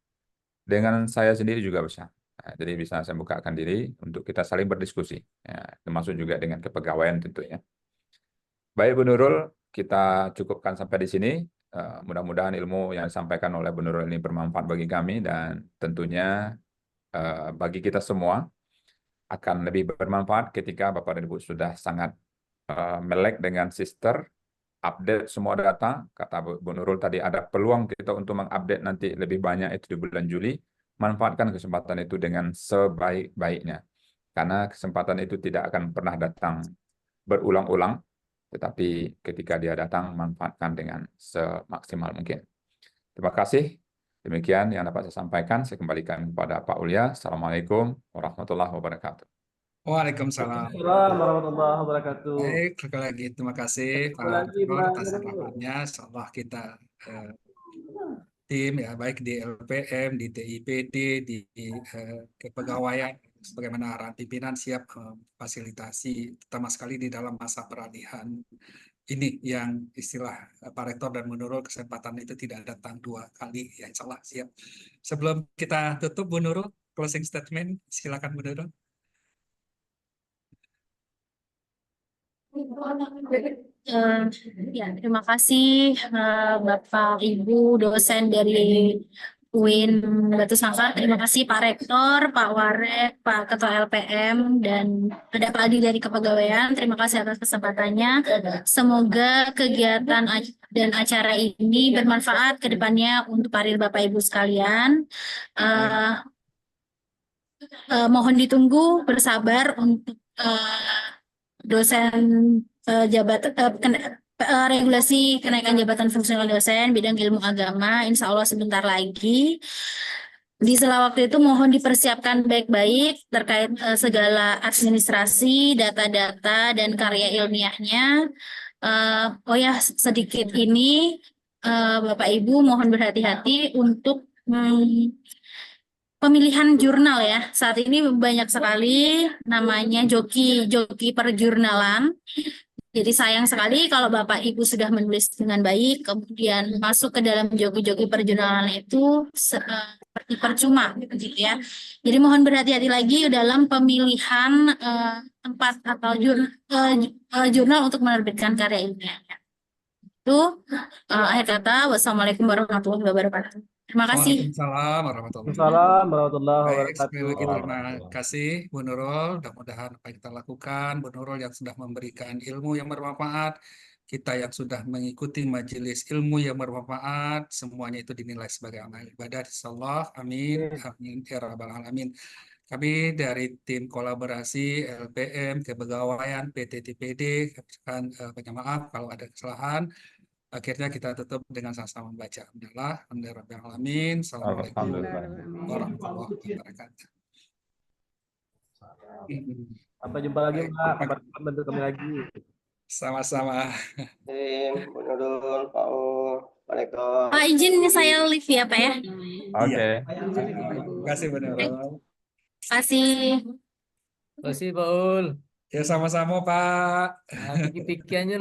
S12: dengan saya sendiri juga bisa. Nah, jadi bisa saya bukakan diri untuk kita saling berdiskusi, ya, termasuk juga dengan kepegawaian tentunya. Baik Bu Nurul, kita cukupkan sampai di sini. Mudah-mudahan ilmu yang disampaikan oleh Bu Nurul ini bermanfaat bagi kami dan tentunya bagi kita semua akan lebih bermanfaat ketika Bapak dan Ibu sudah sangat melek dengan sister, update semua data. Kata Bu Nurul tadi ada peluang kita untuk mengupdate nanti lebih banyak itu di bulan Juli. Manfaatkan kesempatan itu dengan sebaik-baiknya. Karena kesempatan itu tidak akan pernah datang berulang-ulang, tetapi ketika dia datang, manfaatkan dengan semaksimal mungkin. Terima kasih. Demikian yang dapat saya sampaikan. Saya kembalikan kepada Pak Ulya. Assalamualaikum warahmatullahi wabarakatuh.
S4: Waalaikumsalam.
S6: Assalamualaikum warahmatullahi wabarakatuh.
S4: Baik, sekali lagi terima kasih
S6: Sekali
S4: Pak
S6: lagi,
S4: Nurul
S6: Pak
S4: atas
S6: Nurul.
S4: arahannya. Insyaallah kita tim ya baik di LPM, di TIPD, di kepegawaian sebagaimana arahan pimpinan siap fasilitasi terutama sekali di dalam masa peralihan ini yang istilah Pak Rektor dan Bu Nurul kesempatan itu tidak datang 2 kali ya insyaallah siap. Sebelum kita tutup Bu Nurul closing statement silakan Bu Nurul.
S1: Ya, terima kasih Bapak Ibu dosen dari UIN Batu Sangkar. Terima kasih Pak Rektor, Pak Warek, Pak Ketua LPM, dan ada Pak Adi dari Kepegawaian. Terima kasih atas kesempatannya. Semoga kegiatan dan acara ini bermanfaat ke depannya untuk para Bapak Ibu sekalian. Mohon ditunggu, bersabar untuk dosen regulasi kenaikan jabatan fungsional dosen bidang ilmu agama, insya Allah sebentar lagi. Di sela waktu itu mohon dipersiapkan baik-baik terkait segala administrasi, data-data, dan karya ilmiahnya. Oh ya, sedikit ini Bapak Ibu mohon berhati-hati untuk pemilihan jurnal ya. Saat ini banyak sekali namanya joki perjurnalan. Jadi sayang sekali kalau Bapak Ibu sudah menulis dengan baik, kemudian masuk ke dalam joki perjurnalan itu seperti percuma gitu ya. Jadi mohon berhati-hati lagi dalam pemilihan tempat atau jurnal untuk menerbitkan karya ilmiahnya. Itu akhir kata, wassalamualaikum warahmatullahi wabarakatuh. Terima kasih.
S4: Waalaikumsalam warahmatullahi
S6: Waalaikumsalam warahmatullahi
S4: Baik, sekali
S6: wabarakatuh.
S4: lagi terima kasih Bu Nurul. Mudah-mudahan apa yang kita lakukan, Bu Nurul yang sudah memberikan ilmu yang bermanfaat, kita yang sudah mengikuti majelis ilmu yang bermanfaat, semuanya itu dinilai sebagai amal ibadah. Insyaallah, amin, amin, ya rabbal alamin. Kami dari tim kolaborasi LPM, Kepegawaian, PT TPD, kami minta maaf kalau ada kesalahan. Akhirnya kita tutup dengan sama-sama membaca Alhamdulillahirrahmanirrahim. Assalamualaikum warahmatullahi wabarakatuh.
S6: Sampai jumpa lagi Mbak, kabar-kabar bantu kami lagi.
S4: Sama-sama.
S10: Bu Nurul, Pak Pak Rektor.
S1: Pak izin saya live ya Pak ya.
S12: Oke.
S4: Terima kasih Bu Nurul.
S1: Terima kasih.
S13: Terima kasih Pak Ul.
S4: Ya sama-sama Pak.
S13: Pikir-pikirnya